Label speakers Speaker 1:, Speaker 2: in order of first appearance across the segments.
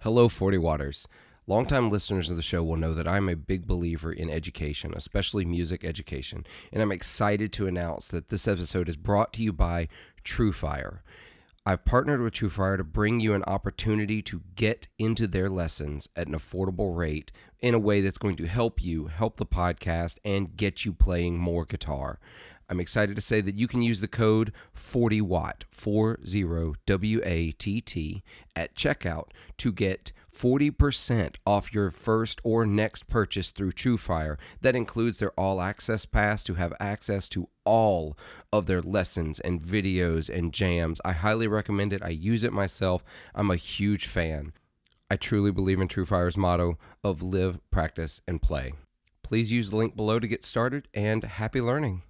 Speaker 1: Hello, 40 Waters. Longtime listeners of the show will know that I'm a big believer in education, especially music education, and I'm excited to announce that this episode is brought to you by TrueFire. I've partnered with TrueFire to bring you an opportunity to get into their lessons at an affordable rate in a way that's going to help you, help the podcast, and get you playing more guitar. I'm excited to say that you can use the code 40WATT, 40WATT, at checkout to get 40% off your first or next purchase through TrueFire. That includes their all access pass to have access to all of their lessons and videos and jams. I highly recommend it. I use it myself. I'm a huge fan. I truly believe in TrueFire's motto of live, practice, and play. Please use the link below to get started, and happy learning.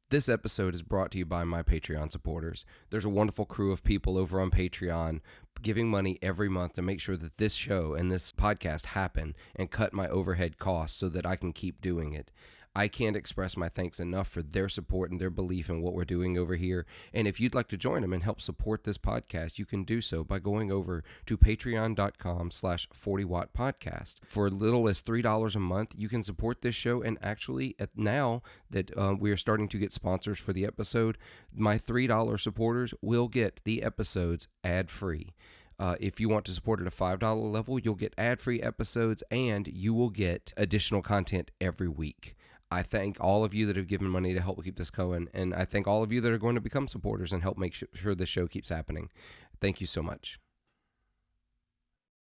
Speaker 1: This episode is brought to you by my Patreon supporters. There's a wonderful crew of people over on Patreon giving money every month to make sure that this show and this podcast happen and cut my overhead costs so that I can keep doing it. I can't express my thanks enough for their support and their belief in what we're doing over here. And if you'd like to join them and help support this podcast, you can do so by going over to patreon.com/40wattpodcast. For as little as $3 a month, you can support this show. And actually, now that we are starting to get sponsors for the episode, my $3 supporters will get the episodes ad-free. If you want to support at a $5 level, you'll get ad-free episodes and you will get additional content every week. I thank all of you that have given money to help keep this going, and I thank all of you that are going to become supporters and help make sure this show keeps happening. Thank you so much.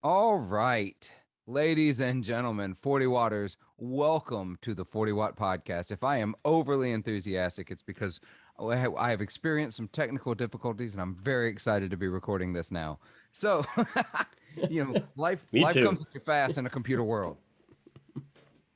Speaker 2: All right, ladies and gentlemen, 40 Watters, welcome to the 40 Watt Podcast. If I am overly enthusiastic, it's because I have experienced some technical difficulties, and I'm very excited to be recording this now. So, life comes at you fast in a computer world.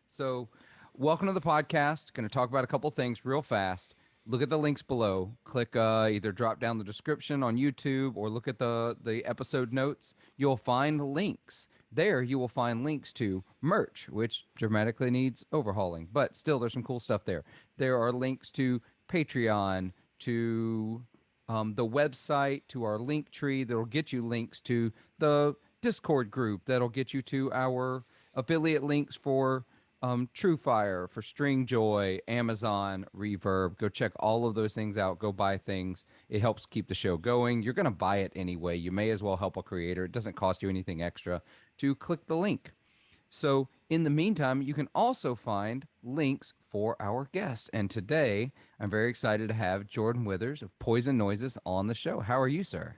Speaker 2: So, welcome to the podcast. Going to talk about a couple things real fast. Look at the links below. Click either drop down the description on YouTube or look at the episode notes. You'll find links. There you will find links to merch, which dramatically needs overhauling, but still there's some cool stuff there. There are links to Patreon, to the website, to our link tree that'll get you links to the Discord group, that'll get you to our affiliate links for TrueFire, for Stringjoy, Amazon, Reverb. Go check all of those things out. Go buy things. It helps keep the show going. You're going to buy it anyway. You may as well help a creator. It doesn't cost you anything extra to click the link. So in the meantime, you can also find links for our guest. And today, I'm very excited to have Jordan Withers of Poison Noises on the show. How are you, sir?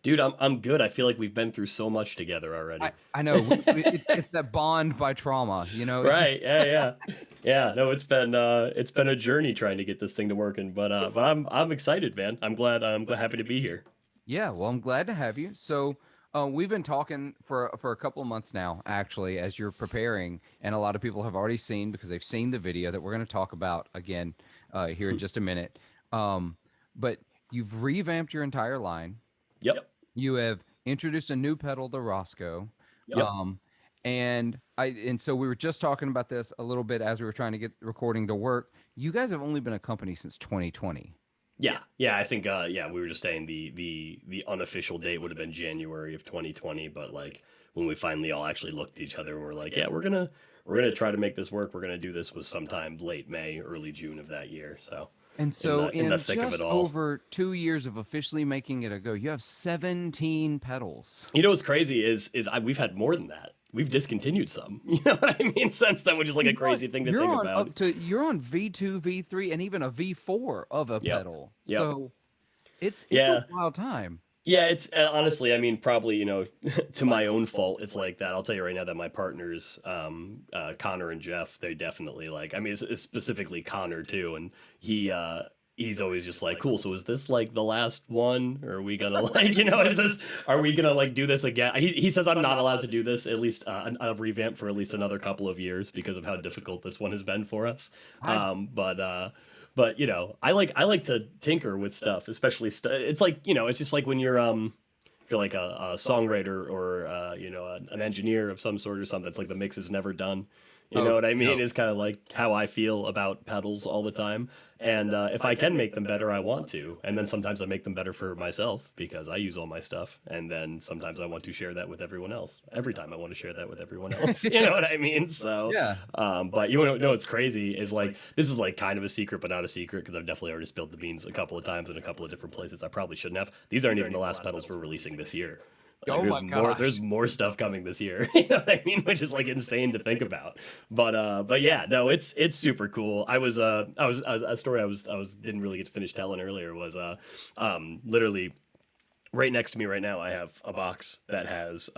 Speaker 3: Dude, I'm good. I feel like we've been through so much together already.
Speaker 2: I know. It's that bond by trauma, you know?
Speaker 3: Right. Yeah. No, it's been a journey trying to get this thing to working, but I'm excited, man. I'm happy to be here.
Speaker 2: Yeah, well, I'm glad to have you. So we've been talking for a couple of months now, actually, as you're preparing, and a lot of people have already seen because they've seen the video that we're going to talk about again here in just a minute. But you've revamped your entire line.
Speaker 3: Yep.
Speaker 2: You have introduced a new pedal, the Roscoe.
Speaker 3: Yep.
Speaker 2: And so we were just talking about this a little bit as we were trying to get recording to work. You guys have only been a company since 2020.
Speaker 3: Yeah. I think we were just saying the unofficial date would have been January of 2020, but like when we finally all actually looked at each other and we're like, yeah, we're gonna try to make this work. We're gonna do this was sometime late May, early June of that year. So.
Speaker 2: And so in just over 2 years of officially making it a go, you have 17 pedals.
Speaker 3: You know what's crazy is we've had more than that. We've discontinued some. You know what I mean? Since then, which is like a crazy thing to think about.
Speaker 2: You're on V2, V3, and even a V4 of a pedal.
Speaker 3: Yep.
Speaker 2: So it's a wild time.
Speaker 3: Yeah, it's honestly, I mean, probably, to my own fault, it's like that. I'll tell you right now that my partners, Connor and Jeff, they definitely like, I mean, it's specifically Connor too. And he's always just like, cool. So is this like the last one? Or are we gonna like, are we gonna like do this again? He says I'm not allowed to do this, at least a revamp for at least another couple of years because of how difficult this one has been for us. But I like to tinker with stuff, especially it's like, it's just like when you're like a songwriter or an engineer of some sort or something. It's like the mix is never done. You know what I mean?
Speaker 2: No.
Speaker 3: Is kind of like how I feel about pedals all the time. And if I can make them better, I want to. And then sometimes I make them better for myself because I use all my stuff. And then sometimes I want to share that with everyone else. Every time I want to share that with everyone else. You know what I mean? So,
Speaker 2: Yeah.
Speaker 3: but you know what's crazy is like, this is like kind of a secret, but not a secret because I've definitely already spilled the beans a couple of times in a couple of different places. I probably shouldn't have. These aren't even the last pedals we're releasing this year. Like,
Speaker 2: Oh my gosh.
Speaker 3: there's more stuff coming this year. You know what I mean? Which is like insane to think about. But yeah, no, it's super cool. I was a story I was didn't really get to finish telling earlier was literally right next to me right now I have a box that has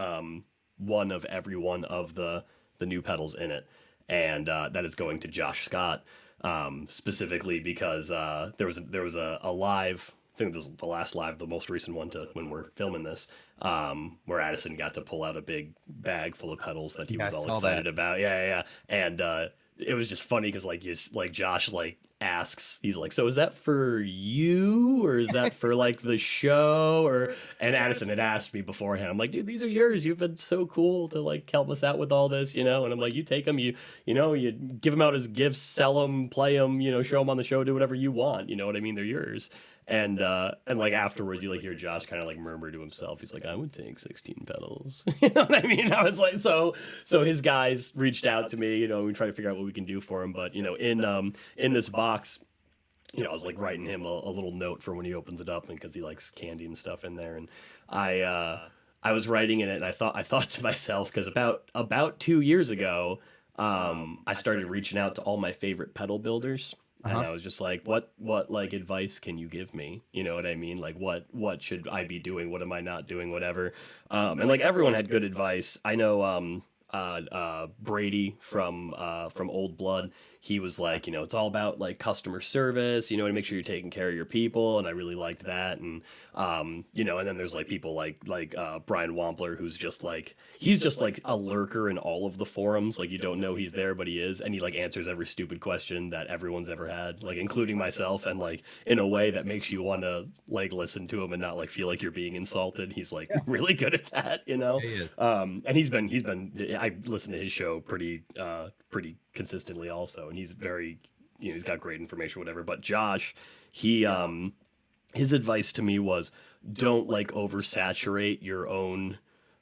Speaker 3: one of every one of the new pedals in it, and that is going to Josh Scott specifically because there was a live. I think this is the last live, the most recent one to when we're filming this, where Addison got to pull out a big bag full of pedals that he
Speaker 2: Yeah,
Speaker 3: was
Speaker 2: I
Speaker 3: all
Speaker 2: saw
Speaker 3: excited
Speaker 2: that.
Speaker 3: about. Yeah. And it was just funny because like Josh like asks, he's like, so is that for you or is that for like the show? Or and Addison had asked me beforehand. I'm like, dude, these are yours. You've been so cool to like help us out with all this, you know. And I'm like, you take them, you know, you give them out as gifts, sell them, play them, you know, show them on the show, do whatever you want. You know what I mean? They're yours. And like afterwards, you like hear Josh kind of like murmur to himself. He's like, "I would take 16 pedals." You know what I mean? I was like, so his guys reached out to me. You know, we try to figure out what we can do for him. But you know, in this box, you know, I was like writing him a little note for when he opens it up, and because he likes candy and stuff in there. And I was writing in it, and I thought to myself because about 2 years ago, I started reaching out to all my favorite pedal builders. And I was just like, what like advice can you give me? You know what I mean? Like what should I be doing? What am I not doing? Whatever. And like everyone had good advice. I know Brady from Old Blood, he was like, you know, it's all about like customer service, you know, and make sure you're taking care of your people, and I really liked that. And you know, and then there's like people like Brian Wampler, who's just like he's just like a lurker in all of the forums, like you don't know he's there but he is, and he like answers every stupid question that everyone's ever had, like including myself, and like in a way that makes you want to like listen to him and not like feel like you're being insulted. He's like really good at that, you know.
Speaker 2: Yeah, he is.
Speaker 3: And he's been I listen to his show pretty consistently also, and he's very, you know, he's got great information, whatever. But Josh, he his advice to me was don't like oversaturate your own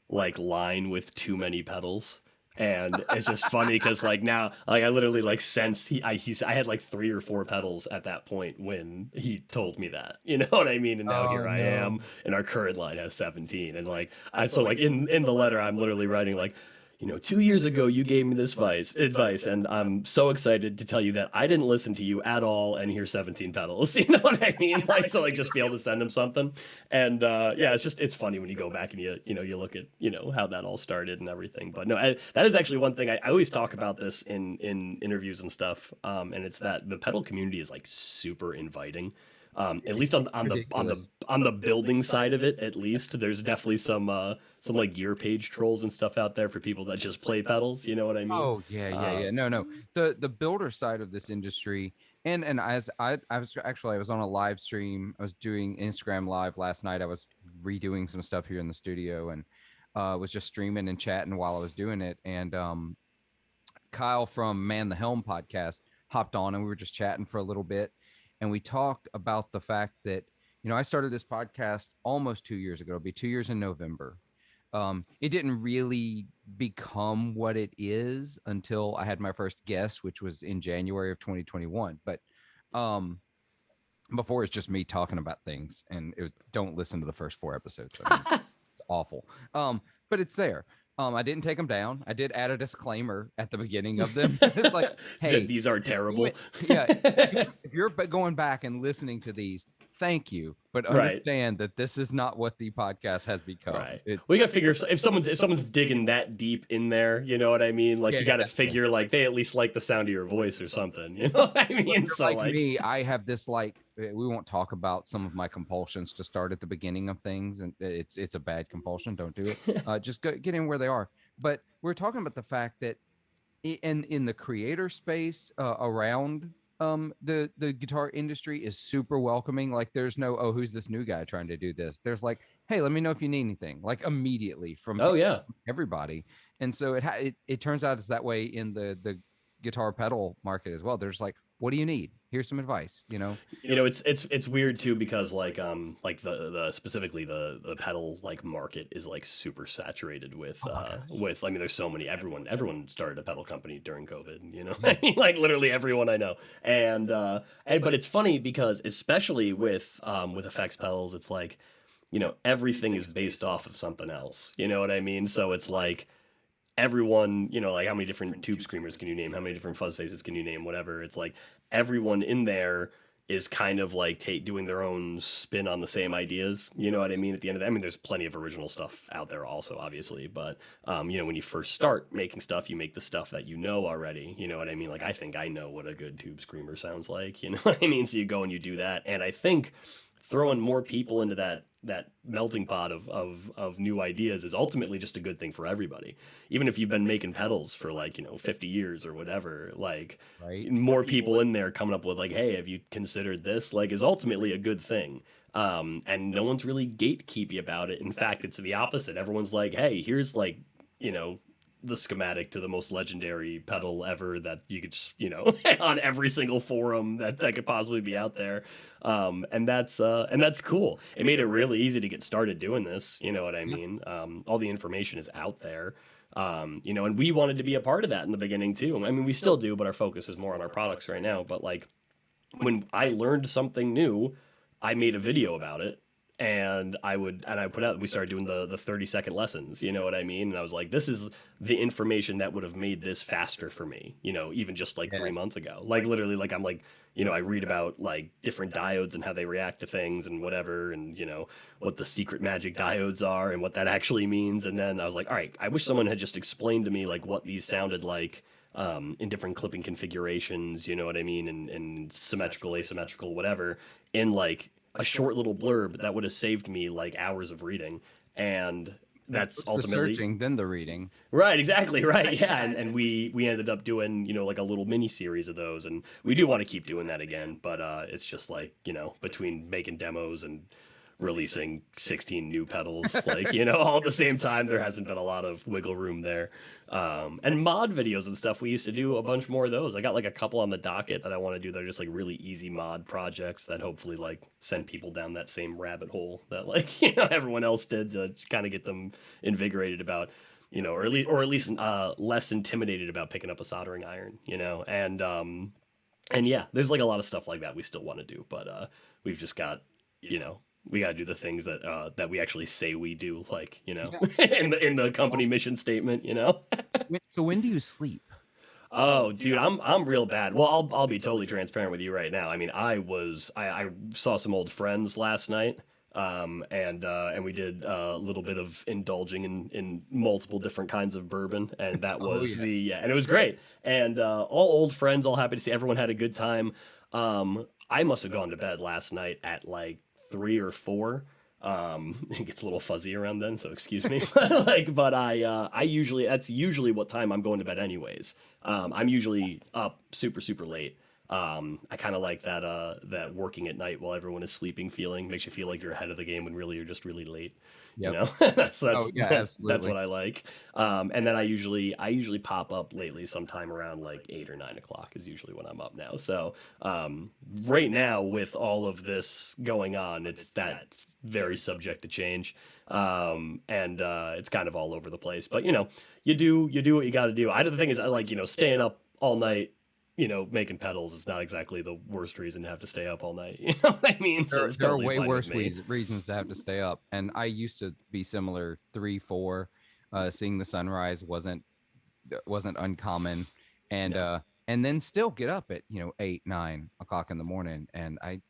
Speaker 3: like line with too many pedals. And it's just funny because like now, like I literally like since I had like 3 or 4 pedals at that point when he told me that, you know what I mean? And now
Speaker 2: Oh,
Speaker 3: here I
Speaker 2: no.
Speaker 3: am, and our current line has 17. And like so like in the letter, I'm literally writing like, you know, 2 years ago you gave me this advice, and I'm so excited to tell you that I didn't listen to you at all, and here's 17 pedals. You know what I mean? Like, so like just be able to send him something, and yeah, it's funny when you go back and you look at how that all started and everything. But no, that is actually one thing I always talk about this in interviews and stuff, and it's that the pedal community is like super inviting. At least on the building side of it, at least there's definitely some like gear page trolls and stuff out there for people that just play pedals. You know what I mean?
Speaker 2: Oh yeah. No. The builder side of this industry, and as I was on a live stream. I was doing Instagram live last night. I was redoing some stuff here in the studio, and was just streaming and chatting while I was doing it. And Kyle from Man the Helm podcast hopped on, and we were just chatting for a little bit, and we talked about the fact that I started this podcast almost 2 years ago. It'll be 2 years in November. It didn't really become what it is until I had my first guest, which was in January of 2021. But before it's just me talking about things, and it was don't listen to the first 4 episodes. I mean, it's awful. But it's there. I didn't take them down. I did add a disclaimer at the beginning of them. It's like, hey,
Speaker 3: these are terrible.
Speaker 2: Yeah, if you're going back and listening to these, thank you, but understand that this is not what the podcast has become.
Speaker 3: Right. We got to figure if someone's digging that deep in there, you know what I mean? Like you got to figure like they at least like the sound of your voice or something. You know what I mean? So
Speaker 2: like me, I have this like we won't talk about some of my compulsions to start at the beginning of things, and it's a bad compulsion. Don't do it. Just get in where they are. But we're talking about the fact that in the creator space around the guitar industry is super welcoming. Like there's no, oh, who's this new guy trying to do this? There's like, hey, let me know if you need anything, like immediately from
Speaker 3: Oh yeah.
Speaker 2: everybody. And so it turns out it's that way in the guitar pedal market as well. There's like, what do you need? Here's some advice, you know?
Speaker 3: It's weird too because like the specifically the pedal like market is like super saturated
Speaker 2: Oh my gosh.
Speaker 3: with, I mean, there's so many, everyone started a pedal company during COVID, you know.
Speaker 2: Yeah.
Speaker 3: I mean, like literally everyone I know. And but it's funny because especially with effects pedals, it's like, you know, everything is based off of something else, you know what I mean? So it's like everyone, you know, like how many different tube screamers can you name? How many different fuzz faces can you name? Whatever. It's like everyone in there is kind of like doing their own spin on the same ideas. You know what I mean? At the end of the, I mean, there's plenty of original stuff out there also, obviously, but you know, when you first start making stuff, you make the stuff that you know already. You know what I mean? Like I think I know what a good tube screamer sounds like. You know what I mean? So you go and you do that, and I think throwing more people into that melting pot of new ideas is ultimately just a good thing for everybody. Even if you've been making pedals for like, you know, 50 years or whatever, like
Speaker 2: Right.
Speaker 3: more people in there coming up with like, hey, have you considered this, like, is ultimately a good thing. And no one's really gatekeepy about it. In fact, it's the opposite. Everyone's like, hey, here's like, you know, the schematic to the most legendary pedal ever that you could just, you know, on every single forum that could possibly be out there. And that's cool. It made it really easy to get started doing this. You know what I
Speaker 2: Yeah.
Speaker 3: mean? All the information is out there. You know, and we wanted to be a part of that in the beginning too. I mean, we still do, but our focus is more on our products right now. But like when I learned something new, I made a video about it, and I put out, we started doing the 30-second lessons, you know what I mean? And I was like, this is the information that would have made this faster for me, you know, even just like
Speaker 2: Yeah.
Speaker 3: 3 months ago. Like literally, like I'm like, you know, I read about like different diodes and how they react to things and whatever, and you know, what the secret magic diodes are and what that actually means. And then I was like, all right, I wish someone had just explained to me like what these sounded like in different clipping configurations, you know what I mean, and symmetrical, asymmetrical, whatever, in like a short little blurb that would have saved me like hours of reading. And that's
Speaker 2: The
Speaker 3: ultimately
Speaker 2: searching, then the reading.
Speaker 3: right, exactly, right, yeah. And we ended up doing, you know, like a little mini series of those, and we do want to keep doing that again, but it's just like, you know, between making demos and releasing 16 new pedals, like, you know, all at the same time, there hasn't been a lot of wiggle room there. And mod videos and stuff, we used to do a bunch more of those. I got like a couple on the docket that I want to do. They're just like really easy mod projects that hopefully like send people down that same rabbit hole that like, you know, everyone else did, to kind of get them invigorated about, you know, or at least less intimidated about picking up a soldering iron, you know. And yeah, there's like a lot of stuff like that we still want to do, but we've just got, you know, we got to do the things that we actually say we do, like, you know,
Speaker 2: Yeah.
Speaker 3: in the company mission statement, you know.
Speaker 2: So when do you sleep?
Speaker 3: Oh, dude, I'm real bad. Well, I'll be totally transparent with you right now. I mean, I saw some old friends last night, and we did a little bit of indulging in multiple different kinds of bourbon, and that
Speaker 2: Oh
Speaker 3: was
Speaker 2: yeah.
Speaker 3: yeah, and it was great. And all old friends, all happy to see everyone had a good time. I must have gone to bed last night at like 3 or 4. It gets a little fuzzy around then, so excuse me. Like, but I usually, that's usually what time I'm going to bed anyways. I'm usually up super late. I kind of like that working at night while everyone is sleeping feeling. Makes you feel like you're ahead of the game when really you're just really late. You
Speaker 2: Yep.
Speaker 3: know, that's
Speaker 2: Oh yeah,
Speaker 3: that's
Speaker 2: absolutely.
Speaker 3: what I like. And then I usually pop up lately sometime around like 8 or 9 o'clock is usually when I'm up now. So right now with all of this going on, it's that's very subject to change. And it's kind of all over the place. But you know, you do what you got to do. The thing is, I like, you know, staying up all night, you know, making pedals is not exactly the worst reason to have to stay up all night. You know what I mean? So it's
Speaker 2: There are
Speaker 3: totally
Speaker 2: way
Speaker 3: fine with
Speaker 2: worse
Speaker 3: me.
Speaker 2: reasons to have to stay up, and I used to be similar. 3, 4, seeing the sunrise wasn't uncommon, and
Speaker 3: Yeah.
Speaker 2: and then still get up at 8, 9 o'clock in the morning, and I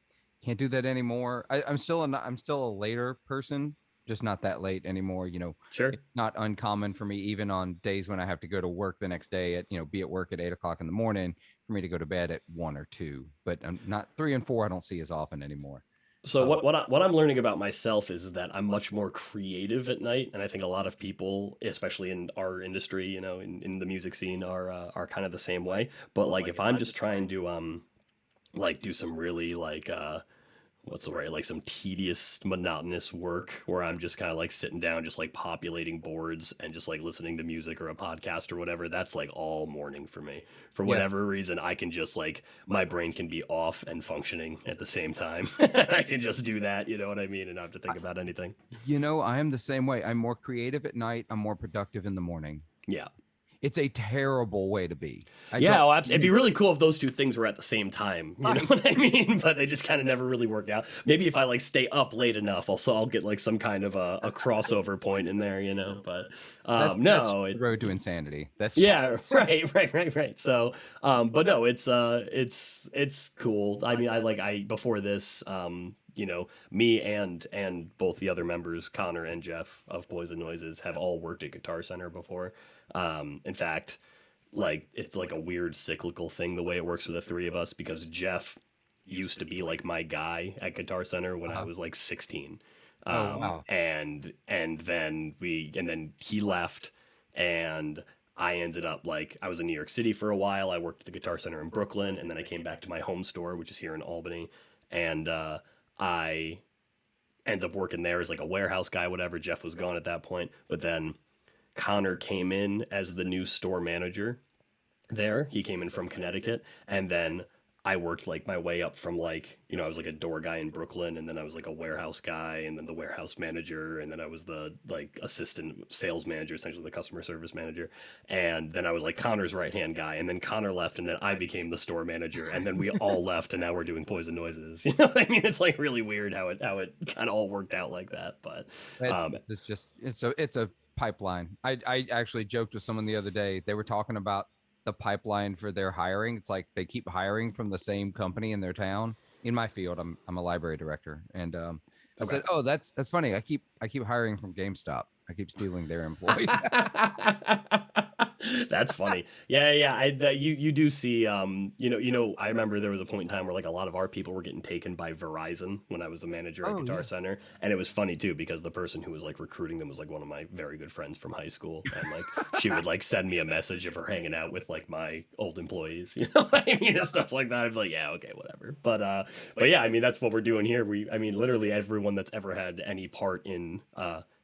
Speaker 2: can't do that anymore. I'm still a later person, just not that late anymore.
Speaker 3: Sure.
Speaker 2: It's not uncommon for me, even on days when I have to go to work the next day at be at work at 8 o'clock in the morning, for me to go to bed at 1 or 2. But I'm not 3 and 4. I don't see as often anymore.
Speaker 3: So what I'm learning about myself is that I'm much more creative at night, and I think a lot of people, especially in our industry, you know, in the music scene, are kind of the same way. But like if I'm just trying to like do some really like what's the right, like some tedious, monotonous work where I'm just kind of like sitting down, just like populating boards and just like listening to music or a podcast or whatever. That's like all morning for me. For
Speaker 2: Yeah.
Speaker 3: whatever reason, I can just like, my brain can be off and functioning at the same time. I can just do that, you know what I mean? And not have to think about anything.
Speaker 2: You know, I am the same way. I'm more creative at night. I'm more productive in the morning.
Speaker 3: Yeah.
Speaker 2: It's a terrible way to be.
Speaker 3: It'd be really cool if those two things were at the same time. You know what I mean? But they just kind of never really worked out. Maybe if I like stay up late enough, I'll get like some kind of a crossover point in there, you know. But
Speaker 2: that's
Speaker 3: no,
Speaker 2: the road to insanity. That's
Speaker 3: right. So, but no, it's cool. I mean, before this, you know, me and both the other members, Connor and Jeff of Poison Noises, have all worked at Guitar Center before. In fact, like it's like a weird cyclical thing the way it works with the three of us, because Jeff used to be like my guy at Guitar Center when I was like 16.
Speaker 2: Wow.
Speaker 3: And then he left, and I ended up like, I was in New York City for a while. I worked at the Guitar Center in Brooklyn, and then I came back to my home store, which is here in Albany, and I ended up working there as like a warehouse guy, whatever. Jeff was gone at that point, but then Connor came in as the new store manager there. He came in from Connecticut, and then I worked like my way up from like, you know, I was like a door guy in Brooklyn, and then I was like a warehouse guy, and then the warehouse manager, and then I was the like assistant sales manager, essentially the customer service manager, and then I was like Connor's right hand guy, and then Connor left, and then I became the store manager, and then we all left, and now we're doing Poison Noises. You know what I mean? It's like really weird how it kind of all worked out like that, but
Speaker 2: it's a pipeline. I actually joked with someone the other day. They were talking about the pipeline for their hiring. It's like they keep hiring from the same company in their town. In my field, I'm a library director, and I said, "Oh, that's funny. I keep hiring from GameStop. I keep stealing their employees."
Speaker 3: That's funny. Yeah. You do see, you know, I remember there was a point in time where like a lot of our people were getting taken by Verizon when I was the manager at Guitar Center, and it was funny too because the person who was like recruiting them was like one of my very good friends from high school, and like she would like send me a message of her hanging out with like my old employees, you know what I mean, and stuff like that. I'd be like, yeah, okay, whatever. But yeah, I mean that's what we're doing here. I mean, literally everyone that's ever had any part in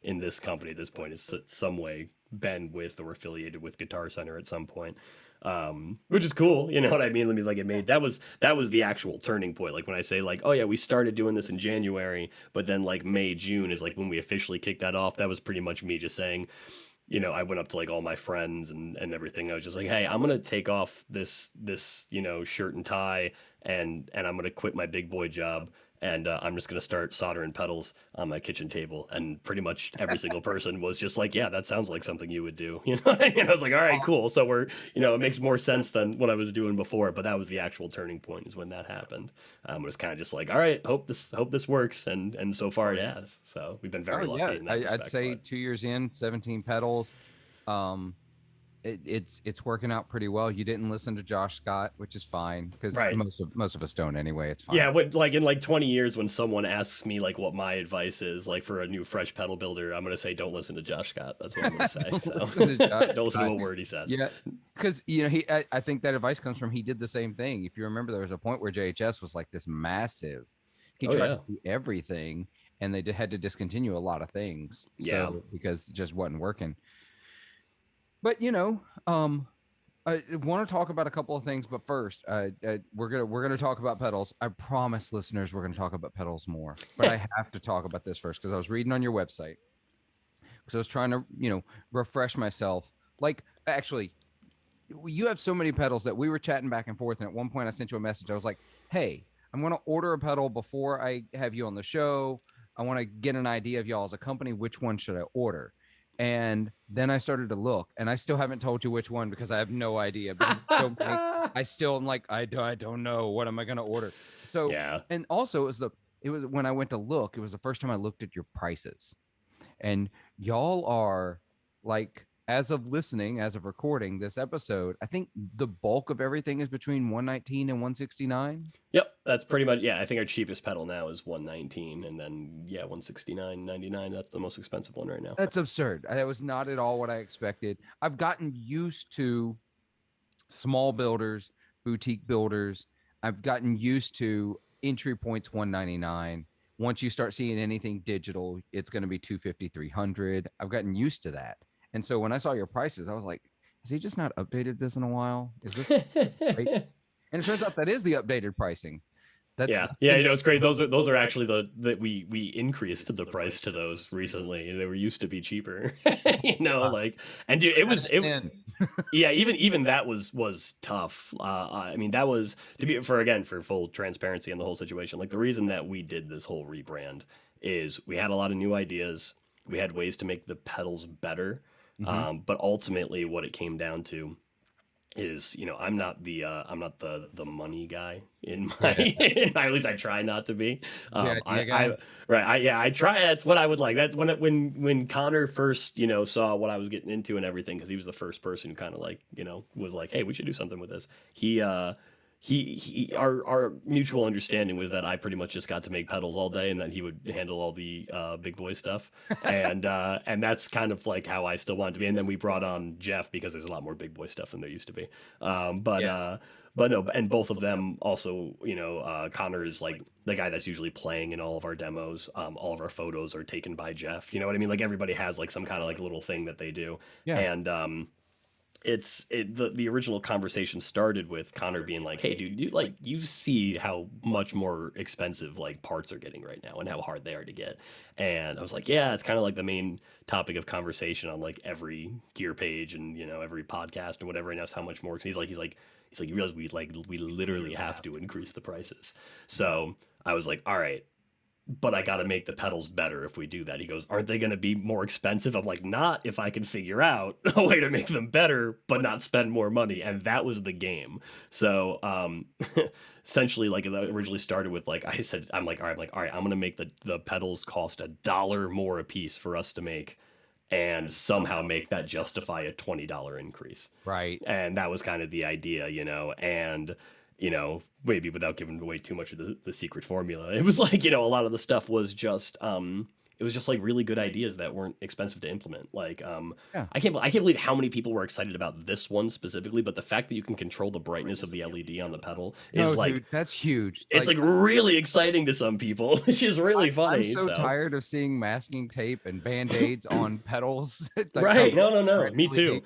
Speaker 3: this company at this point is some way been with or affiliated with Guitar Center at some point, which is cool. You know what I mean? Let me like it made that was the actual turning point. Like when I say like, oh yeah, we started doing this in January, but then like May, June is like when we officially kicked that off. That was pretty much me just saying, you know, I went up to like all my friends and everything. I was just like, hey, I'm gonna take off this you know shirt and tie and I'm gonna quit my big boy job. And I'm just going to start soldering pedals on my kitchen table. And pretty much every single person was just like, yeah, that sounds like something you would do. You know, and I was like, all right, cool. So we're, you know, it makes more sense than what I was doing before. But that was the actual turning point is when that happened. It was kind of just like, all right, hope this works. And so far it has. So we've been very lucky. In that respect,
Speaker 2: I'd say 2 years in, 17 pedals. It's working out pretty well. You didn't listen to Josh Scott, which is fine because most of us don't anyway. It's fine.
Speaker 3: Yeah, but like in like 20 years, when someone asks me like what my advice is, like for a new fresh pedal builder, I'm gonna say don't listen to Josh Scott. That's what I'm gonna say. Don't listen to a word he says.
Speaker 2: Yeah, because you know I think that advice comes from he did the same thing. If you remember, there was a point where JHS was like this massive. He tried to do everything, and they had to discontinue a lot of things.
Speaker 3: Yeah,
Speaker 2: because it just wasn't working. But you know, I want to talk about a couple of things. But first, we're gonna talk about pedals. I promise, listeners, we're gonna talk about pedals more. But I have to talk about this first because I was reading on your website because I was trying to refresh myself. Like, actually, you have so many pedals that we were chatting back and forth, and at one point I sent you a message. I was like, "Hey, I'm gonna order a pedal before I have you on the show. I want to get an idea of y'all as a company. Which one should I order?" And then I started to look, and I still haven't told you which one because I have no idea. Because so many, I still am like, I don't know. What am I going to order? So,
Speaker 3: yeah.
Speaker 2: And also it was when I went to look, it was the first time I looked at your prices, and y'all are like, as of recording this episode, I think the bulk of everything is between 119 and 169.
Speaker 3: Yep, that's pretty much. Yeah, I think our cheapest pedal now is 119, and then 169.99. That's the most expensive one right now.
Speaker 2: That's absurd. That was not at all what I expected. I've gotten used to small builders, boutique builders. I've gotten used to entry point's $199. Once you start seeing anything digital, it's going to be $250, $300. I've gotten used to that. And so when I saw your prices, I was like, has he just not updated this in a while? Is this right? And it turns out that is the updated pricing. That's
Speaker 3: yeah, you know, it's great. Those are actually that we increased the price to those recently. They were used to be cheaper, you know, like, and dude, yeah, even that was tough. I mean, that was for full transparency in the whole situation. Like the reason that we did this whole rebrand is we had a lot of new ideas. We had ways to make the pedals better, but ultimately, what it came down to is, you know, I'm not the money guy in my, at least I try not to be. I try. That's what I would like. That's when Connor first, you know, saw what I was getting into and everything, because he was the first person who kind of like, you know, was like, hey, we should do something with this. Our mutual understanding was that I pretty much just got to make pedals all day, and then he would handle all the big boy stuff, and that's kind of like how I still wanted to be. And then we brought on Jeff because there's a lot more big boy stuff than there used to be. But no, and both of them also, you know, Connor is like the guy that's usually playing in all of our demos. All of our photos are taken by Jeff. You know what I mean? Like everybody has like some kind of like little thing that they do. Yeah. And the original conversation started with Connor being like, hey dude, you see how much more expensive like parts are getting right now and how hard they are to get. And I was like, yeah, it's kind of like the main topic of conversation on like every gear page and, you know, every podcast and whatever. And that's how much more. He's like, you realize we literally have to increase the prices. So I was like, all right, but I got to make the pedals better if we do that. He goes, aren't they going to be more expensive? I'm like, not if I can figure out a way to make them better, but not spend more money. And that was the game. So, essentially, like, it originally started with, like, I said, I'm like, all right, I'm going to make the pedals cost $1 more a piece for us to make, and somehow make that justify a $20 increase. Right. And that was kind of the idea, you know, and, you know, maybe without giving away too much of the secret formula, it was like, you know, a lot of the stuff was just, it was just like really good ideas that weren't expensive to implement. Like, I can't believe how many people were excited about this one specifically, but the fact that you can control the brightness of the LED on the pedal is like,
Speaker 2: dude, that's huge.
Speaker 3: It's like really exciting to some people, which is really funny.
Speaker 2: I'm so tired of seeing masking tape and Band-Aids on pedals. Like,
Speaker 3: right. No. Me too.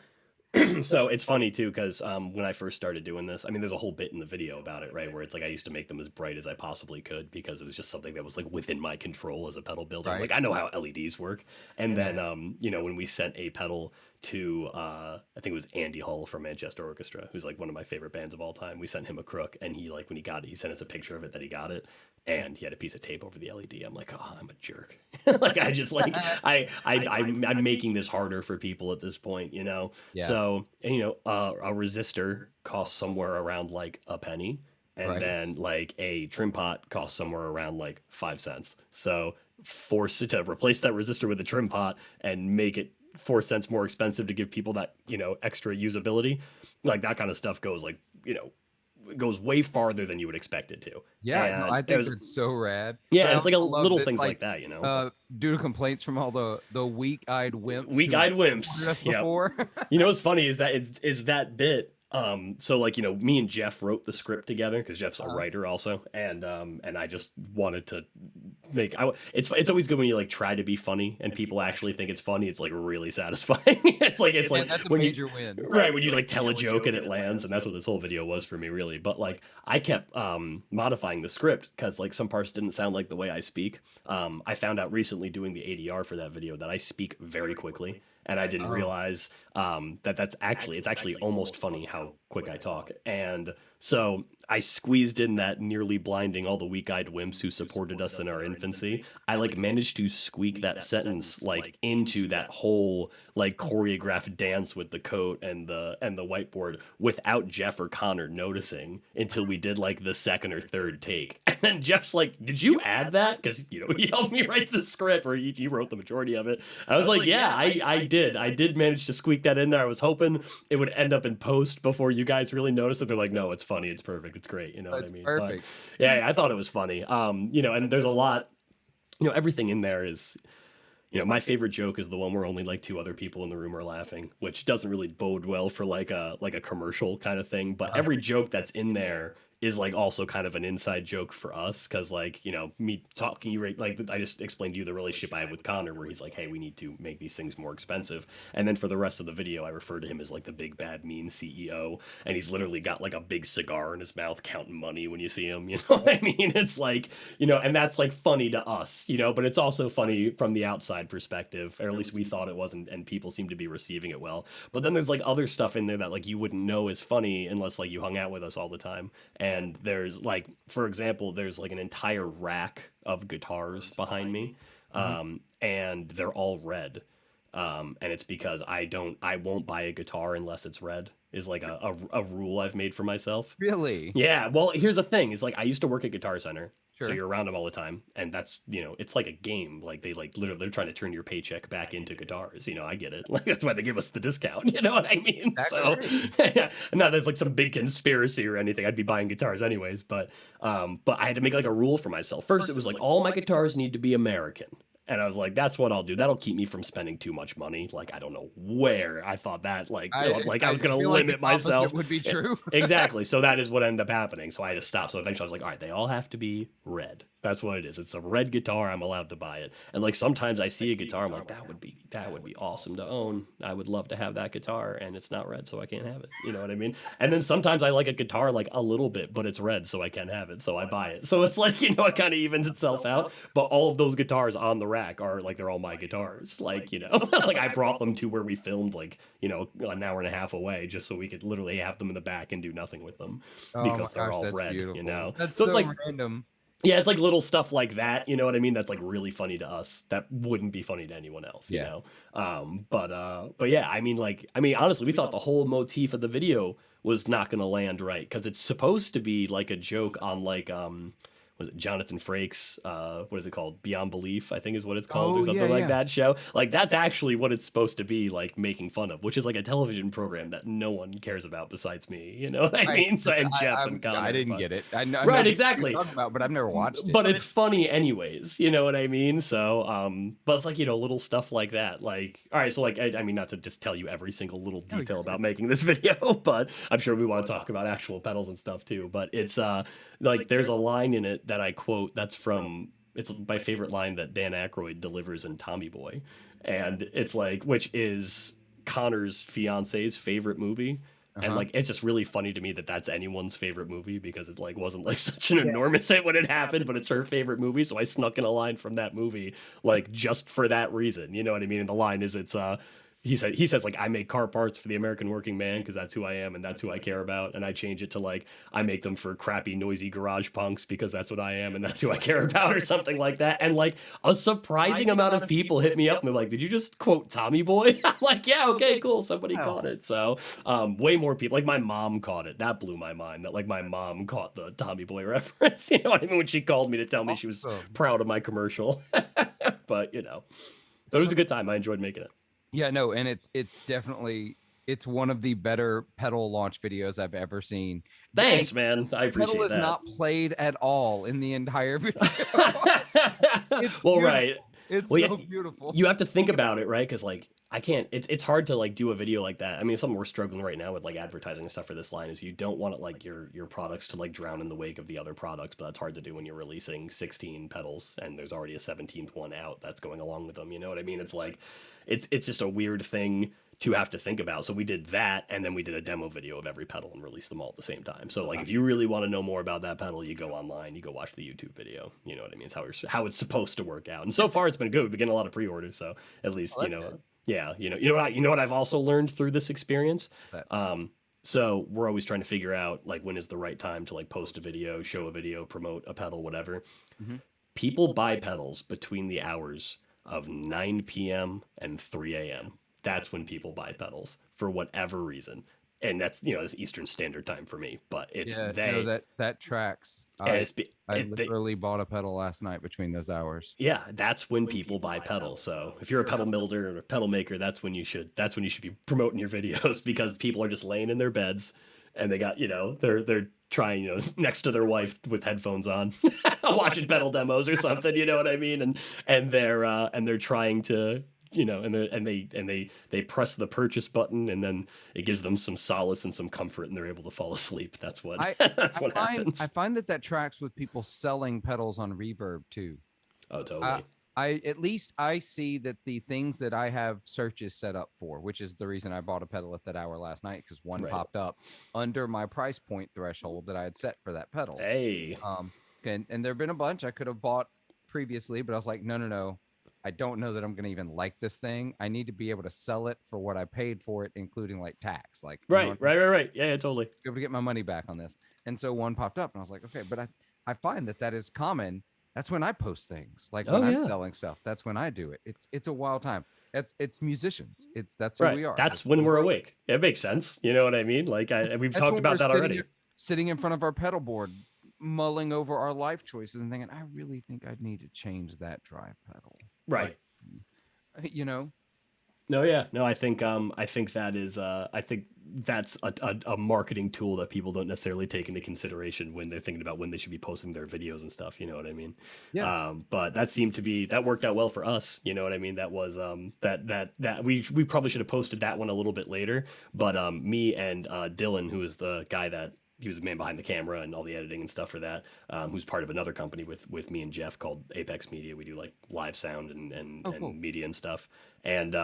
Speaker 3: So it's funny too, because when I first started doing this, I mean, there's a whole bit in the video about it, right? Where it's like I used to make them as bright as I possibly could because it was just something that was like within my control as a pedal builder. Right. Like I know how LEDs work. And then, you know, when we sent a pedal to, I think it was Andy Hull from Manchester Orchestra, who's like one of my favorite bands of all time. We sent him a crook, and he like when he got it, he sent us a picture of it that he got it. And he had a piece of tape over the LED. I'm like, oh, I'm a jerk. Like I just like I'm making this harder for people at this point, you know. Yeah. So, and, you know, a resistor costs somewhere around like a penny, and then like a trim pot costs somewhere around like 5 cents. So force it to replace that resistor with a trim pot and make it 4 cents more expensive to give people that, you know, extra usability. Like that kind of stuff goes like, you know, goes way farther than you would expect it to.
Speaker 2: Yeah, no, I think it's so rad.
Speaker 3: Yeah, it's like a little things like that, you know.
Speaker 2: Due to complaints from all the weak-eyed wimps.
Speaker 3: Weak-eyed wimps. Yeah. You know what's funny is that bit. So like, you know, me and Jeff wrote the script together because Jeff's a writer also, and I just wanted to make. It's always good when you like try to be funny and people actually think it's funny. It's like really satisfying. it's like
Speaker 2: that's
Speaker 3: when
Speaker 2: a major win,
Speaker 3: right? When you like tell a joke and it lands, and that's what this whole video was for me, really. But like I kept modifying the script because like some parts didn't sound like the way I speak. I found out recently doing the ADR for that video that I speak very quickly. And I didn't realize it's actually almost funny how quick I talk. And so I squeezed in that nearly blinding all the weak-eyed wimps who supported us in our infancy. I like managed to squeak that sentence like into that whole like choreographed dance with the coat and the whiteboard without Jeff or Connor noticing until we did like the second or third take. And then Jeff's like, "Did you add that?" Because, you know, he helped me write the script, or he wrote the majority of it. I was like, "Yeah, I did. I did manage to squeak that in there. I was hoping it would end up in post before you guys really noticed it." They're like, "No, it's funny. It's perfect. It's great." You know what I mean?
Speaker 2: Perfect.
Speaker 3: But, yeah, I thought it was funny. You know, and there's a lot. You know, everything in there is. You know, my favorite joke is the one where only like 2 other people in the room are laughing, which doesn't really bode well for like a commercial kind of thing. But every joke that's in there is like also kind of an inside joke for us, because like, you know, me talking you, like I just explained to you the relationship I have with Connor, where he's like, hey, we need to make these things more expensive, and then for the rest of the video I refer to him as like the big bad mean CEO, and he's literally got like a big cigar in his mouth counting money when you see him, you know what I mean? It's like, you know, and that's like funny to us, you know, but it's also funny from the outside perspective, or at least we thought it wasn't, and people seem to be receiving it well. But then there's like other stuff in there that like you wouldn't know is funny unless like you hung out with us all the time. And there's like, for example, there's like an entire rack of guitars behind me, and they're all red. And it's because I won't buy a guitar unless it's red, is like a rule I've made for myself.
Speaker 2: Really?
Speaker 3: Yeah. Well, here's the thing: is like I used to work at Guitar Center, so
Speaker 2: Sure.
Speaker 3: you're around them all the time, and that's, you know, it's like a game. Like they like literally they're trying to turn your paycheck back into guitars. You know, I get it. Like that's why they give us the discount. You know what I mean?
Speaker 2: That's
Speaker 3: So
Speaker 2: great.
Speaker 3: yeah, not that's like some big conspiracy or anything. I'd be buying guitars anyways, but I had to make like a rule for myself. First, it was like all my guitars need to be American. And I was like, that's what I'll do. That'll keep me from spending too much money. Like, I don't know where I thought that, like, I was going to
Speaker 2: feel like
Speaker 3: limit
Speaker 2: the opposite
Speaker 3: myself.
Speaker 2: would be true.
Speaker 3: Exactly. So that is what ended up happening. So I had to stop. So eventually I was like, all right, they all have to be red. That's what it is. It's a red guitar. I'm allowed to buy it. And like sometimes I see a guitar, I'm like, that would be awesome to own. I would love to have that guitar, and it's not red, so I can't have it. You know what I mean? And then sometimes I like a guitar like a little bit, but it's red, so I can have it. So I buy it. So it's like, you know, it kind of evens itself out. But all of those guitars on the rack are like, they're all my guitars. Like, you know, like I brought them to where we filmed, like, you know, an hour and a half away, just so we could literally have them in the back and do nothing with them because they're all
Speaker 2: that's
Speaker 3: red,
Speaker 2: beautiful.
Speaker 3: you know?
Speaker 2: That's
Speaker 3: So
Speaker 2: so
Speaker 3: it's like,
Speaker 2: random.
Speaker 3: yeah, it's like little stuff like that, you know what I mean? That's like really funny to us. That wouldn't be funny to anyone else, you know? But yeah, I mean, honestly, we thought the whole motif of the video was not gonna land right, because it's supposed to be like a joke on like was it Jonathan Frakes, what is it called? Beyond Belief, I think is what it's called,
Speaker 2: Oh,
Speaker 3: or something
Speaker 2: yeah,
Speaker 3: like
Speaker 2: yeah.
Speaker 3: that show. Like that's actually what it's supposed to be, like making fun of, which is like a television program that no one cares about besides me. You know what I mean? So and Jeff and Connor.
Speaker 2: I didn't get it. I know
Speaker 3: Right,
Speaker 2: what you're
Speaker 3: exactly.
Speaker 2: talking about, but I've never watched it.
Speaker 3: But it's funny anyways, you know what I mean? So, but it's like, you know, little stuff like that. Like, all right, so like, I mean, not to just tell you every single little detail about making this video, but I'm sure we want to talk about actual pedals and stuff too. But it's like, there's a line in it that I quote that's from, it's my favorite line that Dan Aykroyd delivers in Tommy Boy. And it's like, which is Connor's fiance's favorite movie. And like, it's just really funny to me that that's anyone's favorite movie, because it like wasn't like such an enormous hit when it happened, but it's her favorite movie. So I snuck in a line from that movie, like just for that reason. You know what I mean? And the line is, it's he says like, I make car parts for the American working man because that's who I am and that's who I care about. And I change it to like, I make them for crappy, noisy garage punks because that's what I am and that's who I care about, or something like that. And like a surprising amount of people hit me up and they're like, did you just quote Tommy Boy? I'm like, yeah, okay, cool. Somebody caught it. So way more people, like my mom caught it. That blew my mind that like my mom caught the Tommy Boy reference. You know what I mean? When she called me to tell me she was proud of my commercial. But you know, it was a good time. I enjoyed making it.
Speaker 2: Yeah, no, and it's definitely, it's one of the better pedal launch videos I've ever seen.
Speaker 3: Thanks, man. I appreciate
Speaker 2: Pedal is
Speaker 3: that.
Speaker 2: not played at all in the entire video.
Speaker 3: Well, right.
Speaker 2: It's
Speaker 3: Well,
Speaker 2: so
Speaker 3: yeah,
Speaker 2: beautiful.
Speaker 3: You have to think about it, right? Because like I can't. It's hard to like do a video like that. I mean, something we're struggling right now with like advertising and stuff for this line is you don't want it like your products to like drown in the wake of the other products, but that's hard to do when you're releasing 16 pedals and there's already a 17th one out that's going along with them. You know what I mean? It's like it's just a weird thing to have to think about. So we did that, and then we did a demo video of every pedal and released them all at the same time. So like if you really want to know more about that pedal, you go online, you go watch the YouTube video. You know what I mean? It's how it's supposed to work out. And so far it's been good. We've been getting a lot of pre-orders, so at least you know. Good. Yeah, you know what I've also learned through this experience. So we're always trying to figure out like when is the right time to like post a video, show a video, promote a pedal, whatever. People buy pedals between the hours of 9 p.m. and 3 a.m. That's when people buy pedals for whatever reason. And that's, you know, it's Eastern Standard Time for me, but it's
Speaker 2: that tracks. I literally bought a pedal last night between those hours.
Speaker 3: Yeah, that's when people buy pedals. So if you're a pedal builder or a pedal maker, that's when you should be promoting your videos, because people are just laying in their beds and they got, you know, they're trying, you know, next to their wife with headphones on, watching pedal demos or something, you know what I mean? And they're trying to they press the purchase button, and then it gives them some solace and some comfort, and they're able to fall asleep. That's what that's what happens.
Speaker 2: I find that tracks with people selling pedals on Reverb too.
Speaker 3: Oh, totally.
Speaker 2: At least I see that the things that I have searches set up for, which is the reason I bought a pedal at that hour last night, because one popped up under my price point threshold that I had set for that pedal.
Speaker 3: Hey.
Speaker 2: And there have been a bunch I could have bought previously, but I was like, no. I don't know that I'm going to even like this thing. I need to be able to sell it for what I paid for it, including like tax. Like
Speaker 3: right. Yeah, totally.
Speaker 2: Be able to get my money back on this. And so one popped up and I was like, okay, but I find that is common. That's when I post things. Like when I'm selling stuff, that's when I do it. It's a wild time. It's musicians. That's who we are.
Speaker 3: That's when we're awake. It makes sense. You know what I mean? Like we've talked about that already.
Speaker 2: Sitting in front of our pedal board, mulling over our life choices and thinking, I really think I need to change that drive pedal.
Speaker 3: Right.
Speaker 2: Like, you know?
Speaker 3: No, yeah. No, I think that is I think that's a marketing tool that people don't necessarily take into consideration when they're thinking about when they should be posting their videos and stuff, you know what I mean?
Speaker 2: Yeah.
Speaker 3: But that worked out well for us, you know what I mean? That was that we probably should have posted that one a little bit later, but me and Dylan, who is the guy that he was the man behind the camera and all the editing and stuff for that, who's part of another company with me and Jeff called Apex Media. We do like live sound and
Speaker 2: cool.
Speaker 3: media and stuff. And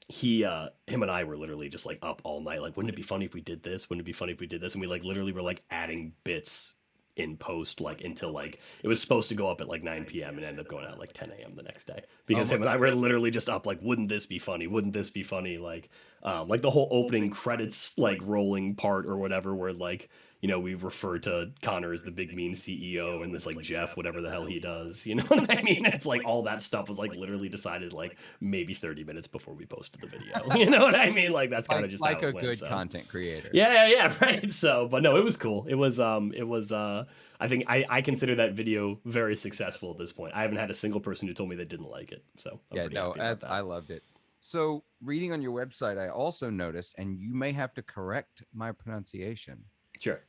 Speaker 3: him and I were literally just like up all night. Like, wouldn't it be funny if we did this? Wouldn't it be funny if we did this? And we like literally were like adding bits in post, like until like it was supposed to go up at like 9 p.m. and ended up going out like 10 a.m. the next day because him and I were literally just up like, wouldn't this be funny? Wouldn't this be funny? Like the whole opening credits like rolling part or whatever, where like, you know, we refer to Connor as the big mean CEO and this like Jeff, whatever the hell he does, you know what I mean? It's like all that stuff was like literally decided like maybe 30 minutes before we posted the video. You know what I mean? Like that's kind of just
Speaker 2: like
Speaker 3: how
Speaker 2: a
Speaker 3: it went,
Speaker 2: good content creator.
Speaker 3: Yeah, right. So, but no, it was cool. It was I think I consider that video very successful at this point. I haven't had a single person who told me they didn't like it. So I'm pretty happy about that.
Speaker 2: I loved it. So reading on your website, I also noticed, and you may have to correct my pronunciation.
Speaker 3: Sure.